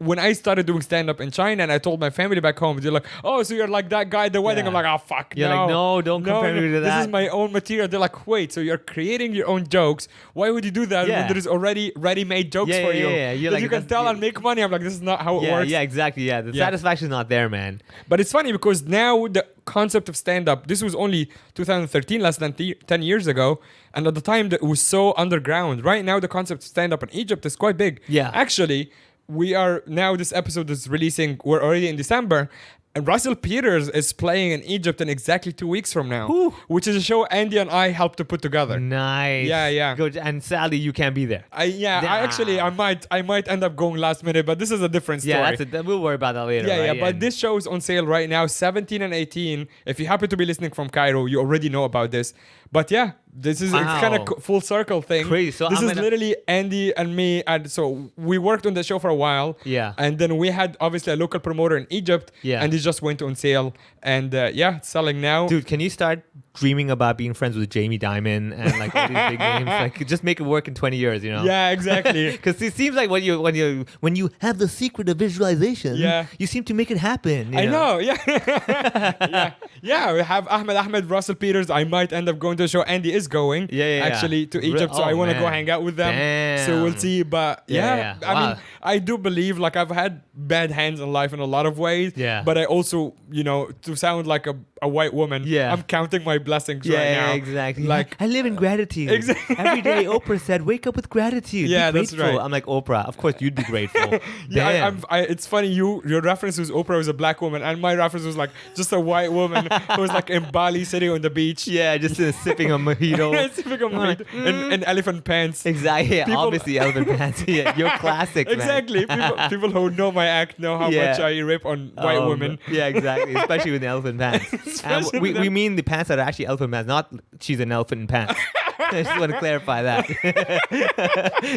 when I started doing stand-up in China and I told my family back home, they're like, oh, so you're like that guy at the wedding. Yeah. I'm like, oh, fuck, You're like, no, don't compare me to that. This is my own material. They're like, wait, so you're creating your own jokes. Why would you do that when there is already ready-made jokes for you? Yeah. You're that like, you can tell and make money. I'm like, this is not how it works. Yeah, exactly. Yeah, the satisfaction's not there, man. But it's funny because now the concept of stand-up, this was only 2013, less than 10 years ago. And at the time, that was so underground. Right now, the concept of stand-up in Egypt is quite big. Yeah. Actually, we are now, this episode is releasing, we're already in December, and Russell Peters is playing in Egypt in exactly 2 weeks from now, which is a show Andy and I helped to put together. Nice. Yeah. Good. And sadly, you can't be there. I might end up going last minute, but this is a different story. Yeah, we'll worry about that later. Yeah, right? but this show is on sale right now, 17 and 18. If you happen to be listening from Cairo, you already know about this. But yeah, this is it's kind of full circle thing. Crazy. So this is literally Andy and me, and so we worked on the show for a while. Yeah. And then we had obviously a local promoter in Egypt. Yeah. And it just went on sale, and it's selling now. Dude, can you start dreaming about being friends with Jamie Dimon and like all these big names? Like, just make it work in 20 years, you know? Yeah, exactly. Because it seems like when you have the secret of visualization, you seem to make it happen. I know. Yeah. Yeah. We have Ahmed, Russell Peters. I might end up going to the show. Andy is going actually to Egypt, so I want to go hang out with them. Damn. So we'll see. But I mean, I do believe like I've had bad hands in life in a lot of ways. Yeah. But I also, to sound like a white woman, I'm counting my blessings right now. Yeah, exactly. Like I live in gratitude. Exactly. Every day, Oprah said, "Wake up with gratitude." Yeah, be that's grateful. right. I'm like, Oprah. Of course, you'd be grateful. Yeah, it's funny. Your reference was Oprah was a black woman, and my reference was like just a white woman who was like in Bali sitting on the beach. Yeah, just sipping a mojito. Sipping a mojito in elephant pants. Exactly. Yeah, obviously, elephant pants. Yeah, you're classic. Exactly. People who know my act know how much I rip on white women. Yeah, exactly. Especially with the elephant pants. And we mean the pants that are actually elephant pants, not she's an elephant in pants. I just want to clarify that.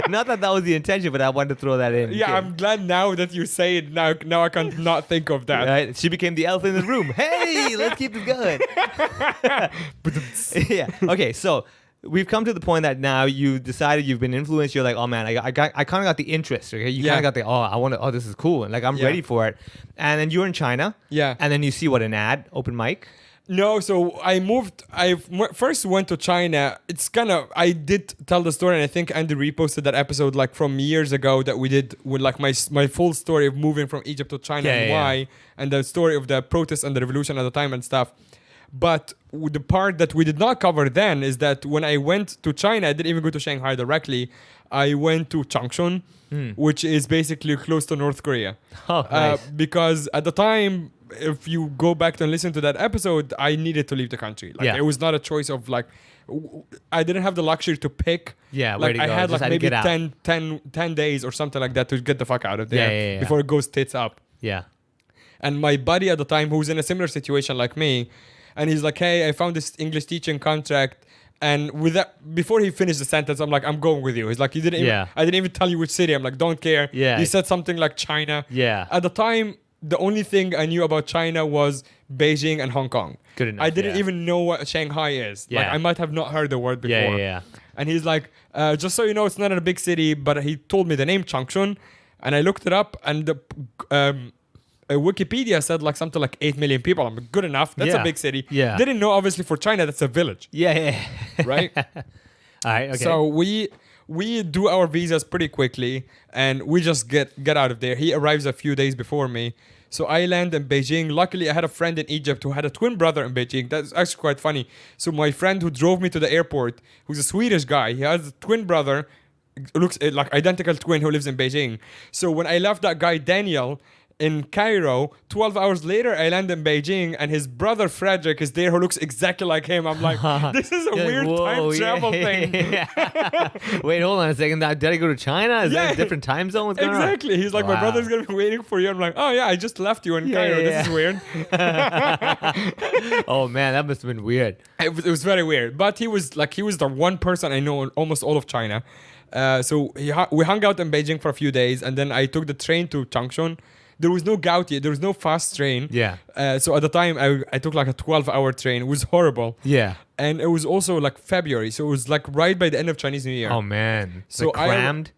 Not that was the intention, but I wanted to throw that in. Yeah, I'm glad now that you say it. Now I can not think of that. Right? She became the elephant in the room. Hey, let's keep this going. Yeah. Okay, so we've come to the point that now you decided you've been influenced. You're like, oh man, I kind of got the interest. Okay, you kind of got the this is cool, and like I'm ready for it. And then you're in China. Yeah. And then you see what an ad, open mic. No, so I moved. First went to China. It's kind of, I did tell the story, and I think Andy reposted that episode like from years ago that we did with like my full story of moving from Egypt to China and why, and the story of the protests and the revolution at the time and stuff. But the part that we did not cover then is that when I went to China, I didn't even go to Shanghai directly. I went to Changchun, which is basically close to North Korea. Oh, nice. Because at the time, if you go back and listen to that episode, I needed to leave the country. Like, it was not a choice of like, I didn't have the luxury to pick. Yeah, like where to I go. had Just like had to maybe get out. 10 days or something like that to get the fuck out of there before it goes tits up. Yeah. And my buddy at the time, who was in a similar situation like me, and he's like, hey, I found this English teaching contract. And with that, before he finished the sentence, I'm like, I'm going with you. He's like, I didn't even tell you which city. I'm like, don't care. Yeah. He said something like China. Yeah. At the time, the only thing I knew about China was Beijing and Hong Kong. Good enough. I didn't even know what Shanghai is. Yeah. Like, I might have not heard the word before. Yeah. And he's like, just so you know, it's not in a big city, but he told me the name Changchun. And I looked it up, and the Wikipedia said like something like 8 million people. I'm like, good enough. That's a big city. Yeah. Didn't know, obviously, for China, that's a village. Yeah. Right? All right. Okay. So we do our visas pretty quickly, and we just get out of there. He arrives a few days before me. So I land in Beijing. Luckily, I had a friend in Egypt who had a twin brother in Beijing. That's actually quite funny. So my friend who drove me to the airport, who's a Swedish guy, he has a twin brother, looks like identical twin who lives in Beijing. So when I left that guy, Daniel, in Cairo, 12 hours later, I land in Beijing, and his brother Frederick is there, who looks exactly like him. I'm like, this is a weird time travel thing. Wait, hold on a second. Did I go to China? Is that a different time zone? What's going on? Exactly. He's like, my brother's gonna be waiting for you. I'm like, oh yeah, I just left you in Cairo. This is weird. Oh man, that must have been weird. It was very weird. But he was the one person I know in almost all of China. So we hung out in Beijing for a few days, and then I took the train to Changchun. There was no Gautier. There was no fast train. Yeah. So at the time, I took like a 12-hour train. It was horrible. Yeah. And it was also like February. So it was like right by the end of Chinese New Year. Oh man. So like crammed.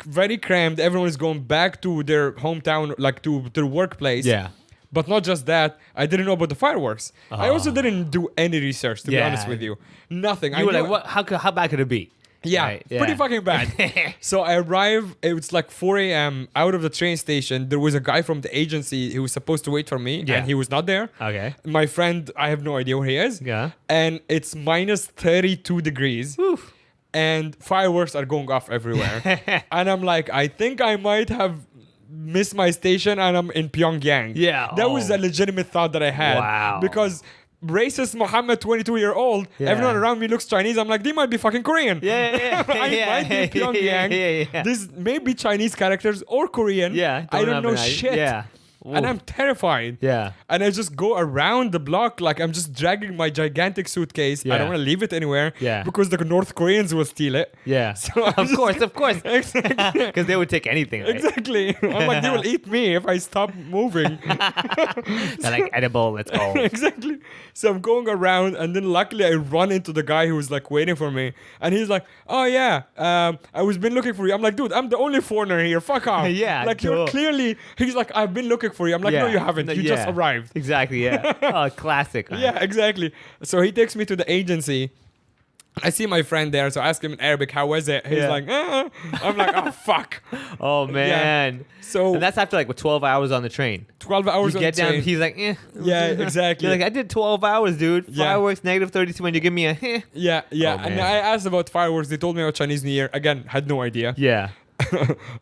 Very crammed. Everyone is going back to their hometown, like to their workplace. Yeah. But not just that, I didn't know about the fireworks. I also didn't do any research, to be honest with you. Nothing. You were like, what? How bad could it be? Yeah, Right, pretty fucking bad. So I arrived, it was like 4 a.m. out of the train station. There was a guy from the agency who was supposed to wait for me, and he was not there. Okay. My friend, I have no idea where he is. Yeah. And it's minus 32 degrees. Oof. And fireworks are going off everywhere. And I'm like, I think I might have missed my station and I'm in Pyongyang. Yeah. That was a legitimate thought that I had. Wow. Because racist Mohammed, 22-year-old, everyone around me looks Chinese. I'm like, they might be fucking Korean. Yeah. I might be Pyongyang. Yeah. This may be Chinese characters or Korean. Yeah. I don't have know an idea. shit. Yeah. And I'm terrified. Yeah. And I just go around the block like I'm just dragging my gigantic suitcase. I Yeah. don't want to leave it anywhere. Yeah. Because the North Koreans will steal it. Yeah. So I'm of course. Exactly. Because they would take anything. Right? Exactly. I'm like, they will eat me if I stop moving. They're like edible. Let's go. Exactly. So I'm going around, and then luckily I run into the guy who was like waiting for me, and he's like, "Oh yeah, I was been looking for you." I'm like, "Dude, I'm the only foreigner here. Fuck off." Yeah, Like cool. you're clearly. He's like, "I've been looking for you." I'm like, "No, you haven't. You just arrived." Exactly. Yeah. Oh, classic. Man. Yeah, exactly. So he takes me to the agency. I see my friend there, so I ask him in Arabic, "How was it?" He's like, I'm like, "Oh fuck." Oh man. So And that's after like 12 hours on the train. 12 hours You on get the down. train. He's like, eh. Yeah, exactly. You're like, I did 12 hours, dude. Yeah. Fireworks negative 32, and you give me a. Eh. Yeah. Oh, And man. I asked about fireworks. They told me about Chinese New Year. Again, had no idea. Yeah.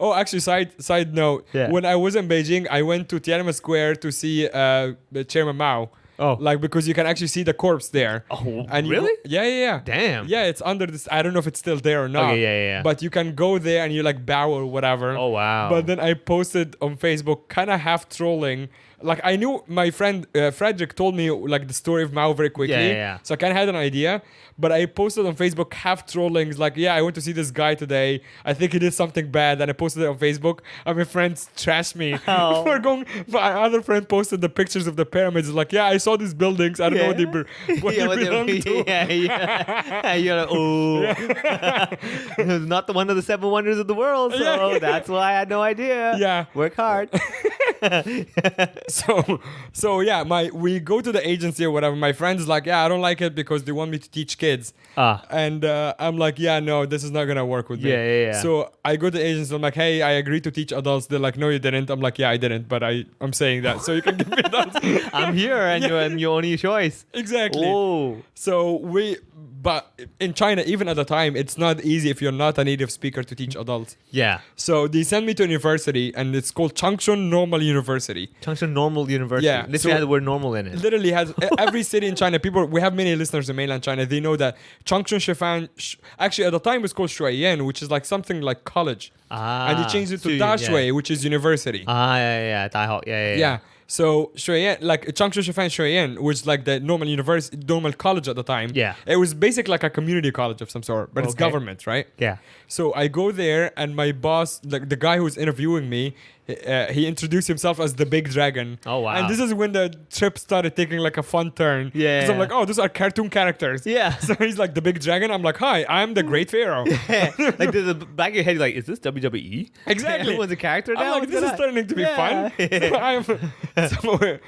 Actually, side note. Yeah. When I was in Beijing, I went to Tiananmen Square to see the Chairman Mao. Oh. Like, because you can actually see the corpse there. Oh, And really? Yeah. Damn. Yeah, it's under this. I don't know if it's still there or not. Okay, yeah. But you can go there and you like bow or whatever. Oh wow. But then I posted on Facebook, kind of half trolling. Like, I knew my friend Frederick told me like the story of Mao very quickly. Yeah. So I kind of had an idea. But I posted on Facebook half trolling. It's like, yeah, I went to see this guy today. I think he did something bad. And I posted it on Facebook. And my friends trashed me. Oh. For going. My other friend posted the pictures of the pyramids. Like, yeah, I saw these buildings. I don't know what they, what they belong to. Yeah. You're like, oh. It was not one of the 7 wonders of the world. So that's why I had no idea. Yeah. Work hard. So yeah, we go to the agency or whatever. My friend's like, yeah, I don't like it because they want me to teach kids. And I'm like, yeah, no, this is not gonna work with me. Yeah. So I go to the agency. I'm like, hey, I agreed to teach adults. They're like, no, you didn't. I'm like, yeah, I didn't, but I'm saying that, so you can give me that. I'm here, and you're only choice. Exactly. Oh. But in China, even at the time, it's not easy if you're not a native speaker to teach adults. Yeah. So they sent me to a university, and it's called Changchun Normal University. Changchun Normal University. Yeah, Literally so has the word normal in it. Literally has every city in China. We have many listeners in mainland China. They know that Changchun Shifan, actually at the time it was called Shuiyan, which is like something like college. And they changed it to Dashui, which is university. Yeah. Yeah. So Shuiyan, like Changchun Shifan Shuiyan, which like the normal university, normal college at the time. Yeah. It was basically like a community college of some sort, but it's government, right? Yeah. So I go there, and my boss, like the guy who's interviewing me, he introduced himself as the Big Dragon. Oh, wow. And this is when the trip started taking like a fun turn. Yeah. Because I'm like, oh, those are cartoon characters. Yeah. So he's like the Big Dragon. I'm like, hi, I'm the Great Pharaoh. Like the back of your head, you're like, is this WWE? Exactly. Everyone's a character now. I'm like, this is turning to be fun. So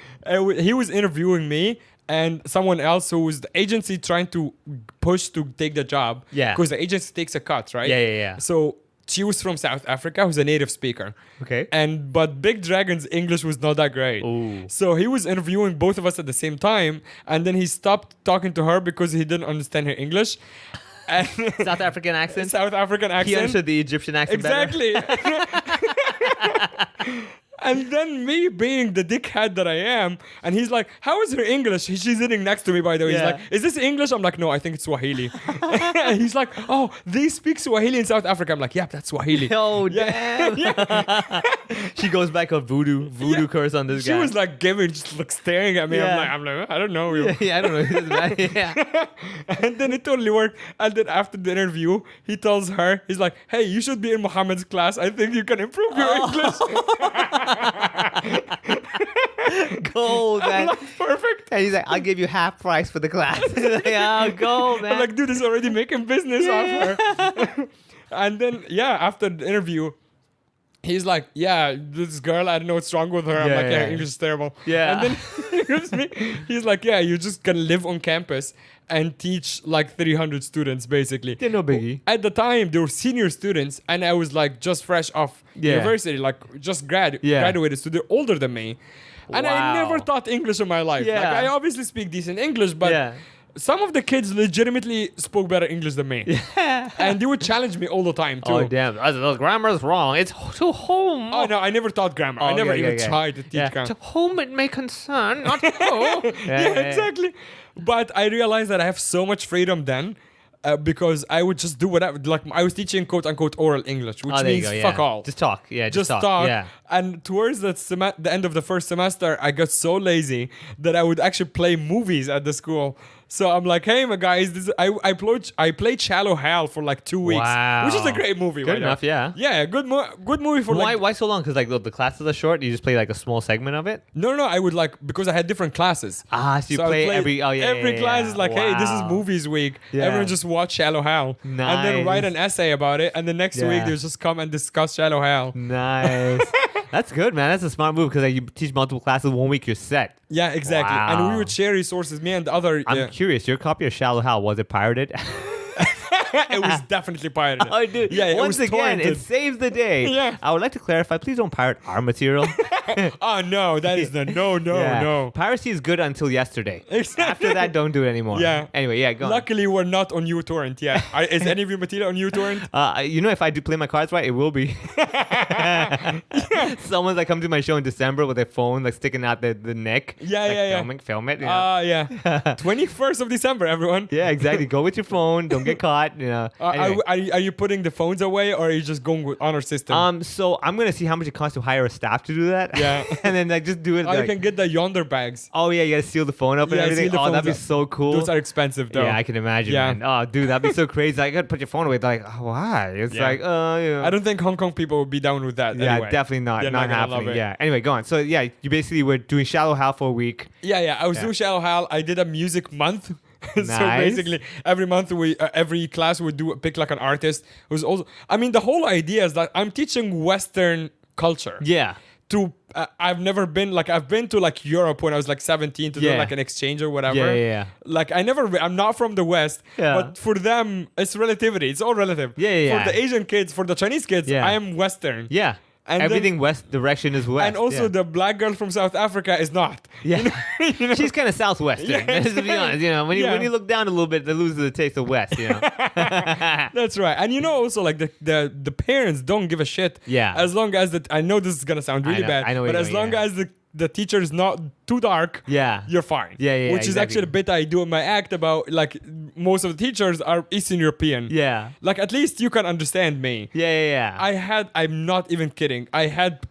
he was interviewing me and someone else who was the agency trying to push to take the job. Yeah. Because the agency takes a cut, right? Yeah. So she was from South Africa, who's a native speaker. Okay. But Big Dragon's English was not that great. Ooh. So he was interviewing both of us at the same time, and then he stopped talking to her because he didn't understand her English. And South African accent. South African accent. He understood the Egyptian accent Exactly. better. And then me being the dickhead that I am, and he's like, how is her English? She's sitting next to me, by the way. Yeah. He's like, is this English? I'm like, no, I think it's Swahili. And he's like, oh, they speak Swahili in South Africa. I'm like, yep, that's Swahili. Oh, damn. She goes back a voodoo curse on this She guy. was like just like staring at me. Yeah. I'm like, I don't know. Yeah, I don't know. It doesn't matter. Yeah. And then it totally worked. And then after the interview, he tells her, he's like, hey, you should be in Mohammed's class. I think you can improve your English. Gold, man. Like, perfect. And he's like, I'll give you half price for the class. Like, oh, gold, man. I'm like, dude, this is already making business off her. And then, after the interview, he's like, yeah, this girl, I don't know what's wrong with her. I'm like, yeah, English is terrible. Yeah. And then he's like, yeah, you're just gonna live on campus and teach like 300 students, basically. Yeah, no biggie. At the time, they were senior students, and I was like just fresh off university, like just graduated, so they're older than me. And I Wow. never taught English in my life. Yeah. Like, I obviously speak decent English, but some of the kids legitimately spoke better English than me. Yeah. And they would challenge me all the time, too. Oh, damn. The grammar's wrong. It's to whom. Oh, no, I never taught grammar. I never even tried to teach grammar. To whom it may concern, not who. Exactly. But I realized that I have so much freedom then. Because I would just do whatever. Like, I was teaching quote unquote oral English, which means fuck all. Just talk. Yeah, Just talk. Yeah. And towards the end of the first semester, I got so lazy that I would actually play movies at the school. So I'm like, hey, my guys, I played Shallow Hal for like 2 weeks, Wow. which is a great movie. Good right enough, now. yeah. Yeah, good movie for Why so long? Because like the classes are short. You just play like a small segment of it. No, I would because I had different classes. So you I play played every. Oh yeah. Every class is like, hey, this is Wow. movies week. Yeah. Everyone just watch Shallow Hal, and then write an essay about it. And the next week they just come and discuss Shallow Hal. Nice. That's good, man. That's a smart move because like, you teach multiple classes 1 week. You're set. Yeah, exactly. And we Wow. would share resources. Me and the other. I'm curious. Your copy of Shallow Hal, was it pirated? It was definitely pirated. Oh, dude. Yeah, it Once was again, torrented. it saves the day. Yeah. I would like to clarify. Please don't pirate our material. Oh no, that is no. Piracy is good until yesterday. Exactly. After that, don't do it anymore. Yeah. Anyway, go on. Luckily, we're not on uTorrent yet. Is any of your material on uTorrent? If I do play my cards right, it will be. Someone's like come to my show in December with their phone like sticking out the neck. Yeah. Film it. You know? Yeah. 21st of December, everyone. Yeah, exactly. Go with your phone. Don't get caught. You know. Anyway. Are you putting the phones away, or are you just going with honor system? So I'm gonna see how much it costs to hire a staff to do that. Yeah. And then like just do it. You can get the yonder bags. Oh yeah, you gotta seal the phone up and Yeah, everything. seal the Oh, that'd be phones up. so cool. Those are expensive, though. Yeah, I can imagine, Yeah. man. Oh, dude, that'd be so crazy. I gotta put your phone away. They're like, oh, why? It's Yeah. like, I don't think Hong Kong people would be down with that. Yeah, anyway. definitely not. They're Not gonna love happening. it. Yeah. Anyway, go on. So yeah, you basically were doing Shallow Hal for a week. Yeah. I was doing Shallow Hal. I did a music month. So Nice. basically, every month every class would pick like an artist who's also. I mean, the whole idea is that I'm teaching Western culture Yeah. to I've never been like I've been to like Europe when I was like 17 to do Yeah. like an exchange or whatever. Yeah. Like I'm not from the West, Yeah. but for them it's relativity. It's all relative. Yeah. For the Asian kids, for the Chinese kids, Yeah. I am Western. Yeah. And Everything west direction is west. And also yeah. the black girl from South Africa is not. Yeah. She's kind of southwestern. Yeah, to be honest, when you look down a little bit, they lose the taste of west. That's right. And also like the parents don't give a shit. Yeah. As long as I know this is gonna sound really bad. I know but what you as mean, long yeah. as the teacher is not too dark, Yeah. you're fine. Yeah, Which is exactly. actually a bit I do in my act about like most of the teachers are Eastern European. Yeah. Like at least you can understand me. Yeah. I'm not even kidding. I had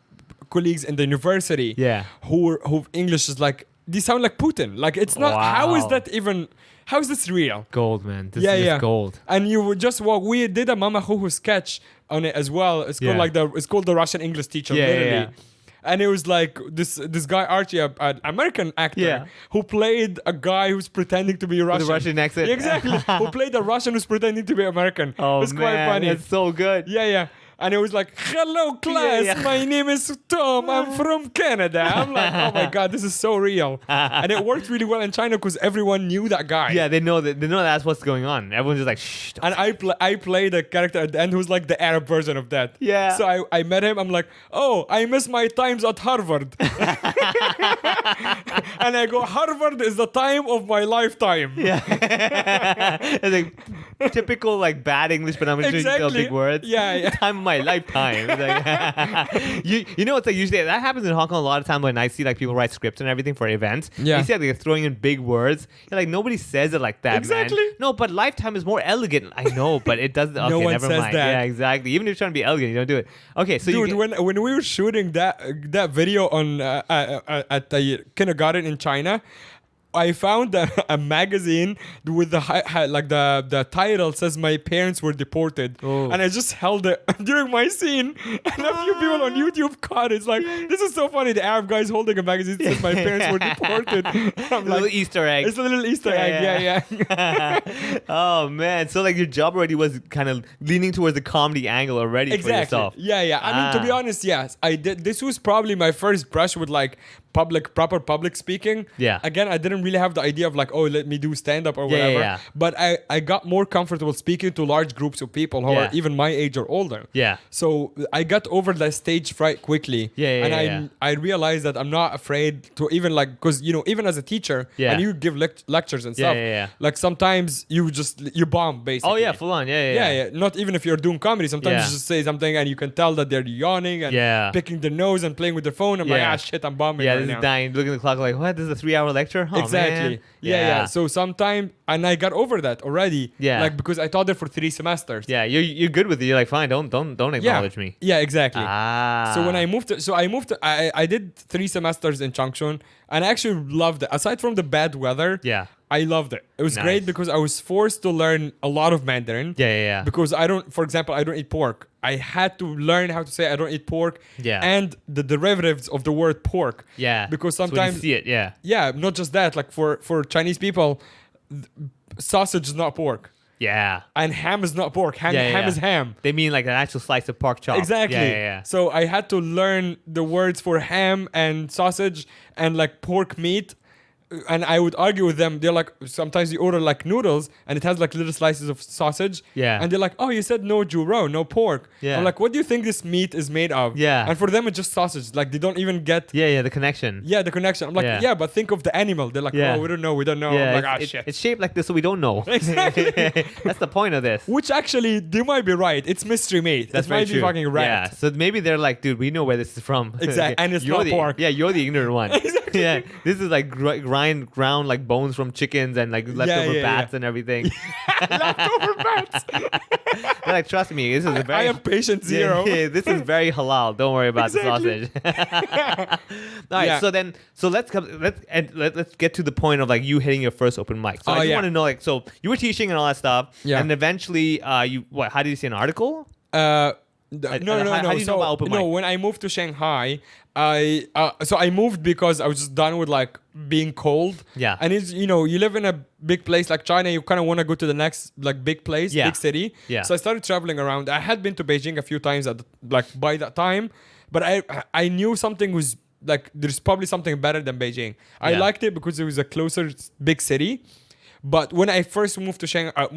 colleagues in the university Yeah. who English is like they sound like Putin. Like it's not how is Wow. that even how is this real? Gold, man. This is just gold. And you would just walk. We did a Mama Huhu sketch on it as well. It's called Yeah. it's called the Russian English teacher, Yeah, literally. yeah. And it was like this guy Archie, an American actor, Yeah. who played a guy who's pretending to be Russian. With a Russian accent. Exactly. Who played a Russian who's pretending to be American. Oh, It's man. quite funny. That's so good. Yeah. And it was like, hello, class. Yeah. My name is Tom. I'm from Canada. I'm like, oh my God, this is so real. And it worked really well in China because everyone knew that guy. Yeah, they know that's what's going on. Everyone's just like, shh. And I played a character at the end who's like the Arab version of that. Yeah. So I met him. I'm like, oh, I miss my times at Harvard. And I go, Harvard is the time of my lifetime. Yeah. It's like typical like bad English, but I'm just using Exactly. big words. Yeah. Time of my lifetime. It's like, you know, it's like usually that happens in Hong Kong a lot of time when I see like people write scripts and everything for events. Yeah. You see like they're throwing in big words. You're like, nobody says it like that, Exactly. man. No, but lifetime is more elegant. I know, but it doesn't. Okay, No one never says mind. that. Yeah, exactly. Even if you're trying to be elegant, you don't do it. Okay, so Dude, you when we were shooting that video on at the kindergarten in China, I found a magazine with the title says my parents were deported, Oh. and I just held it during my scene, and a few people on YouTube caught it. It's like this is so funny. The Arab guy's holding a magazine that says my parents were deported. I'm a little like, Easter egg. it's a little Easter egg. Yeah. Oh man, so like your job already was kind of leaning towards the comedy angle already for Exactly. yourself. Yeah. I mean, to be honest, yes, I did. This was probably my first brush with like proper public speaking. Yeah. Again, I didn't really have the idea of like, oh, let me do stand up or Yeah, whatever. yeah. But I got more comfortable speaking to large groups of people who Yeah. are even my age or older. Yeah. So I got over that stage fright quickly. And I realized that I'm not afraid to even like, because even as a teacher, Yeah. and you give lectures and Yeah, stuff. yeah. Like sometimes you bomb basically. Oh yeah, full on. Yeah. Not even if you're doing comedy. Sometimes Yeah. you just say something and you can tell that they're yawning and Yeah. picking their nose and playing with their phone. I'm like, Yeah. shit, I'm bombing Yeah, right this now. is dying. Looking at the clock like, what? This is a 3-hour lecture? Oh, Exactly. man. Yeah. So sometime, and I got over that already. Yeah. Like because I taught there for 3 semesters. Yeah, you're good with it. You're like, fine, don't acknowledge me. Yeah, exactly. Ah. So when I moved I did 3 semesters in Changchun and I actually loved it. Aside from the bad weather, Yeah. I loved it. It was Nice. great because I was forced to learn a lot of Mandarin. Yeah. Because for example, I don't eat pork. I had to learn how to say I don't eat pork. Yeah. And the derivatives of the word pork. Yeah. Because So when sometimes you see it, yeah. yeah, not just that. Like for Chinese people, sausage is not pork. Yeah. And ham is not pork. Ham Yeah. is ham. They mean like an actual slice of pork chop. Exactly. Yeah. So I had to learn the words for ham and sausage and like pork meat. And I would argue with them. They're like, sometimes you order like noodles and it has like little slices of sausage. Yeah. And they're like, oh, you said no juro, no pork. Yeah. I'm like, what do you think this meat is made of? Yeah. And for them, it's just sausage. Like they don't even get Yeah, the connection. the connection. I'm like, Yeah. yeah, but think of the animal. They're like, Yeah. oh, we don't know. Yeah, I'm like, ah, it's, shit. it's shaped like this, so we don't know. Exactly. That's the point of this. Which actually, they might be right. It's mystery meat. That's it very might true. be fucking rat. Yeah, so maybe they're like, dude, we know where this is from. Exactly, and it's You're not the, pork. Yeah, you're the ignorant one. Exactly. Yeah, this is like ground like bones from chickens and like leftover yeah, bats and everything. Leftover bats. They're like, trust me, this is a very. I am patient zero. Yeah, this is very halal. Don't worry about Exactly. the sausage. All right, Yeah. so let's get to the point of like you hitting your first open mic. So I just yeah. want to know like, so you were teaching and all that stuff, Yeah. and eventually how did you see an article? No. How do you know about open mic? When I moved to Shanghai, I moved because I was just done with like being cold. Yeah. And it's you live in a big place like China, you kind of want to go to the next like big place, Yeah. big city. Yeah. So I started traveling around. I had been to Beijing a few times by that time. But I knew something was like there's probably something better than Beijing. I Yeah. liked it because it was a closer big city. But when I first moved to Shanghai,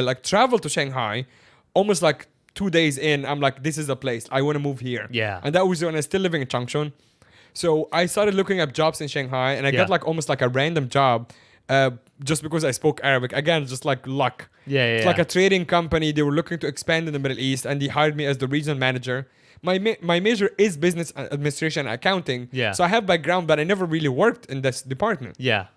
like traveled to Shanghai, almost like 2 days in, I'm like, this is the place. I want to move here. Yeah. And that was when I was still living in Changchun. So I started looking at jobs in Shanghai, and I got like almost like a random job, just because I spoke Arabic. Again, just like luck. It's like a trading company. They were looking to expand in the Middle East, and they hired me as the regional manager. My major is business administration and accounting. Yeah. So I have background, but I never really worked in this department. Yeah.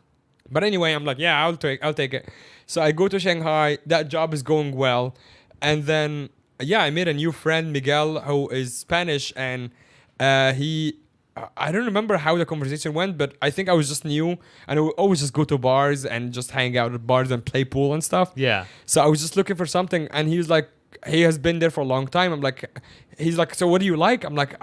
But anyway, I'm like, yeah, I'll take it. So I go to Shanghai. That job is going well, and then I made a new friend, Miguel, who is Spanish, and I don't remember how the conversation went, but I think I was just new, and I would always just go to bars and just hang out at bars and play pool and stuff. Yeah. So I was just looking for something, and he was like, he has been there for a long time. I'm like, he's like, so what do you like? I'm like,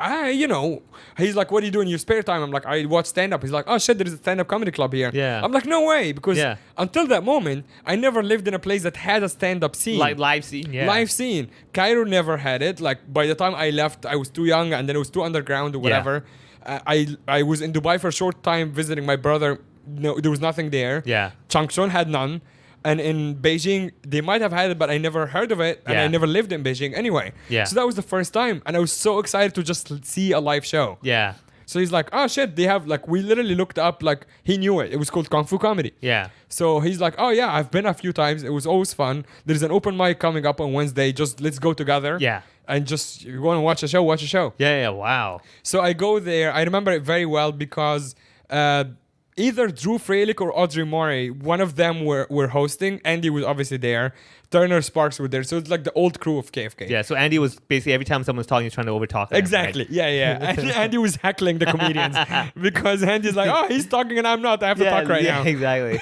He's like, what do you do in your spare time? I'm like, I watch stand-up. He's like, oh shit, there is a stand-up comedy club here. Yeah. I'm like, no way, because until that moment, I never lived in a place that had a stand-up scene. Like live scene. Yeah. Live scene. Cairo never had it. Like by the time I left, I was too young, and then it was too underground or whatever. I was in Dubai for a short time visiting my brother. No, there was nothing there. Yeah. Changchun had none. And in Beijing, they might have had it, but I never heard of it. And I never lived in Beijing anyway. Yeah. So that was the first time. And I was so excited to just see a live show. Yeah. So he's like, oh shit, they have like, we literally looked up, like, he knew it. It was called Kung Fu Comedy. Yeah. So he's like, oh yeah, I've been a few times. It was always fun. There's an open mic coming up on Wednesday. Just let's go together. Yeah. And just, you want to watch a show, watch a show. Yeah. Wow. So I go there. I remember it very well because either Drew Freilich or Audrey Morey, one of them were hosting. Andy was obviously there. Turner Sparks were there. So it's like the old crew of KFK. Yeah. So Andy was basically every time someone was talking, he was trying to overtalk them. Exactly. Right? Yeah. And Andy was heckling the comedians because Andy's like, oh, he's talking and I'm not. I have to talk right now. Exactly.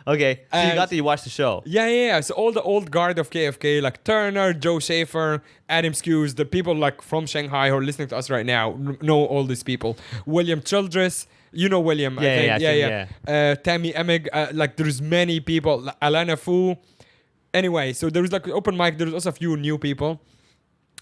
Okay. So you got to watch the show. Yeah. So all the old guard of KFK, like Turner, Joe Schaefer, Adam Skews, the people like from Shanghai who are listening to us right now know all these people. William Childress. You know William, I think. Yeah. Tammy Emig. Like there's many people. Alana Fu. Anyway, so there was like an open mic. There was also a few new people.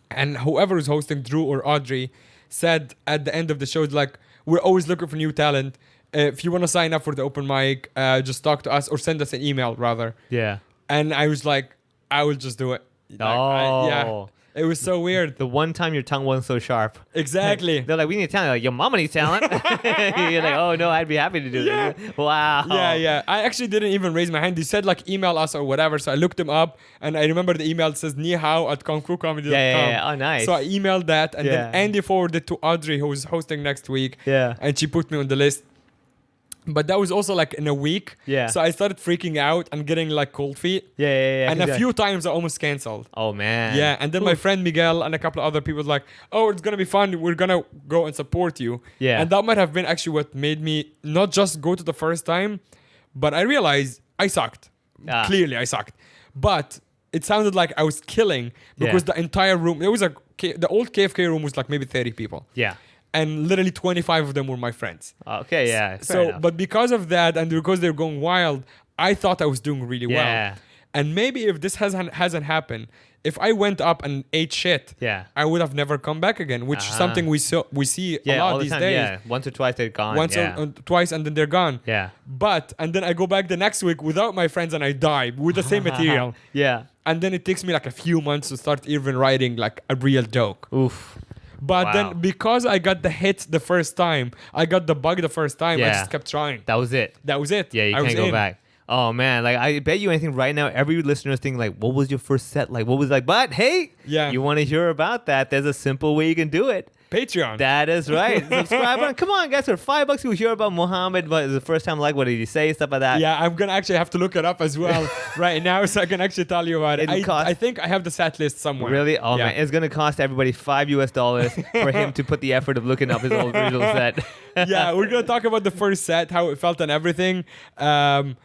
And whoever was hosting, Drew or Audrey, said at the end of the show, like, we're always looking for new talent. If you want to sign up for the open mic, just talk to us or send us an email rather. Yeah. And I was like, I will just do it. Like, it was so weird. The one time your tongue wasn't so sharp. Exactly. They're like, we need talent. Like, your mama needs talent. You're like, oh no, I'd be happy to do this. Wow. Yeah. I actually didn't even raise my hand. They said like email us or whatever. So I looked them up and I remember the email says nihao@kungfucomedy.com. Yeah. Oh, nice. So I emailed that and then Andy forwarded to Audrey, who was hosting next week. Yeah. And she put me on the list. But that was also like in a week. Yeah. So I started freaking out and getting like cold feet. Yeah. And a few times I almost canceled. Oh man. Yeah. And then my friend Miguel and a couple of other people was like, oh, it's going to be fun. We're going to go and support you. Yeah. And that might have been actually what made me not just go to the first time, but I realized I sucked. Clearly I sucked. But it sounded like I was killing because the entire room, the old KFK room was like maybe 30 people. Yeah. And literally 25 of them were my friends. Okay, yeah. So, but because of that and because they're going wild, I thought I was doing really well. And maybe if this hasn't happened, if I went up and ate shit, I would have never come back again, which is something we see a lot these days. Yeah, once or twice they're gone. Once or twice and then they're gone. Yeah. And then I go back the next week without my friends and I die with the same material. Yeah. And then it takes me like a few months to start even writing like a real joke. Oof. But then because I got the hit the first time, I got the bug the first time, I just kept trying. That was it. Yeah, you can't go back. Oh man, like I bet you anything right now, every listener is thinking like, what was your first set like? What was like? But hey, you want to hear about that? There's a simple way you can do it. Patreon. That is right. Subscribe. Come on, guys. For $5, you'll hear about Mohammed. But it's the first time, like, what did he say? Stuff like that. Yeah, I'm going to actually have to look it up as well right now so I can actually tell you about it. I think I have the set list somewhere. Really? Oh, man. It's going to cost everybody $5 for him to put the effort of looking up his old original set. Yeah, we're going to talk about the first set, how it felt and everything. I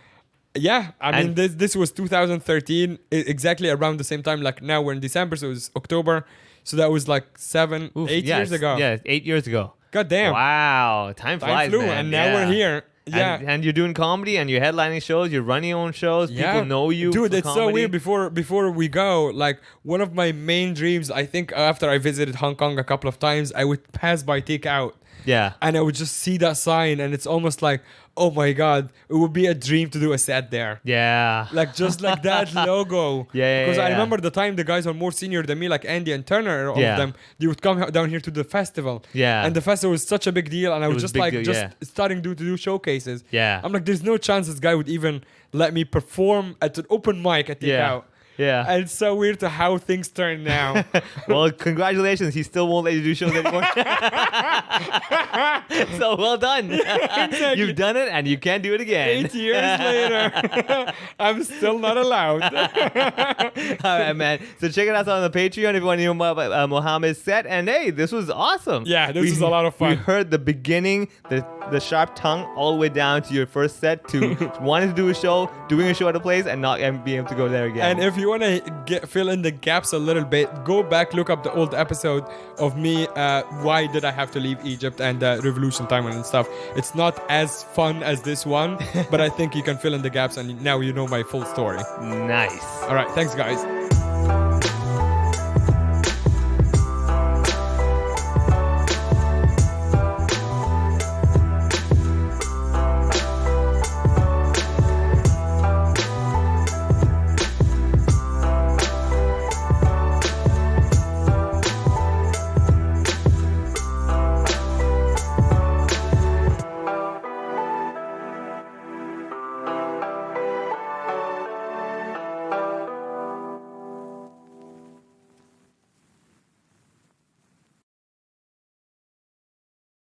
mean, this was 2013, exactly around the same time. Like now we're in December, so it was October. So that was like 8 years ago. Yeah, 8 years ago. God damn. Wow. Time flies, flew, man. and now we're here. Yeah. And you're doing comedy and you're headlining shows, you're running your own shows, people know you. Dude, for it's so comedy. weird. Before we go, like one of my main dreams, I think after I visited Hong Kong a couple of times, I would pass by Takeout. Yeah. And I would just see that sign, and it's almost like, oh my God, it would be a dream to do a set there. Yeah. Like just like that logo. Yeah, Because I yeah. remember the time the guys are more senior than me, like Andy and Turner, all Yeah. of them, they would come down here to the festival. Yeah. And the festival was such a big deal, and I was was just big like, deal, yeah. starting to do showcases. Yeah. I'm like, there's no chance this guy would even let me perform at an open mic at Takeout. Yeah. Yeah. And it's so weird to how things turn now. Well, congratulations. He still won't let you do shows anymore. So well done. You've done it and you can't do it again. 8 years later, I'm still not allowed. All right, man. So check it out on the Patreon if you want to hear more about Mohammed's set. And hey, this was awesome. Yeah, this was a lot of fun. We heard the beginning, the sharp tongue, all the way down to your first set to wanting to do a show, doing a show at a place, and not being able to go there again. And if you want to fill in the gaps a little bit, go back, look up the old episode of me, why did I have to leave Egypt and revolution time and stuff. It's not as fun as this one, but I think you can fill in the gaps, and now you know my full story. Nice. All right, thanks guys.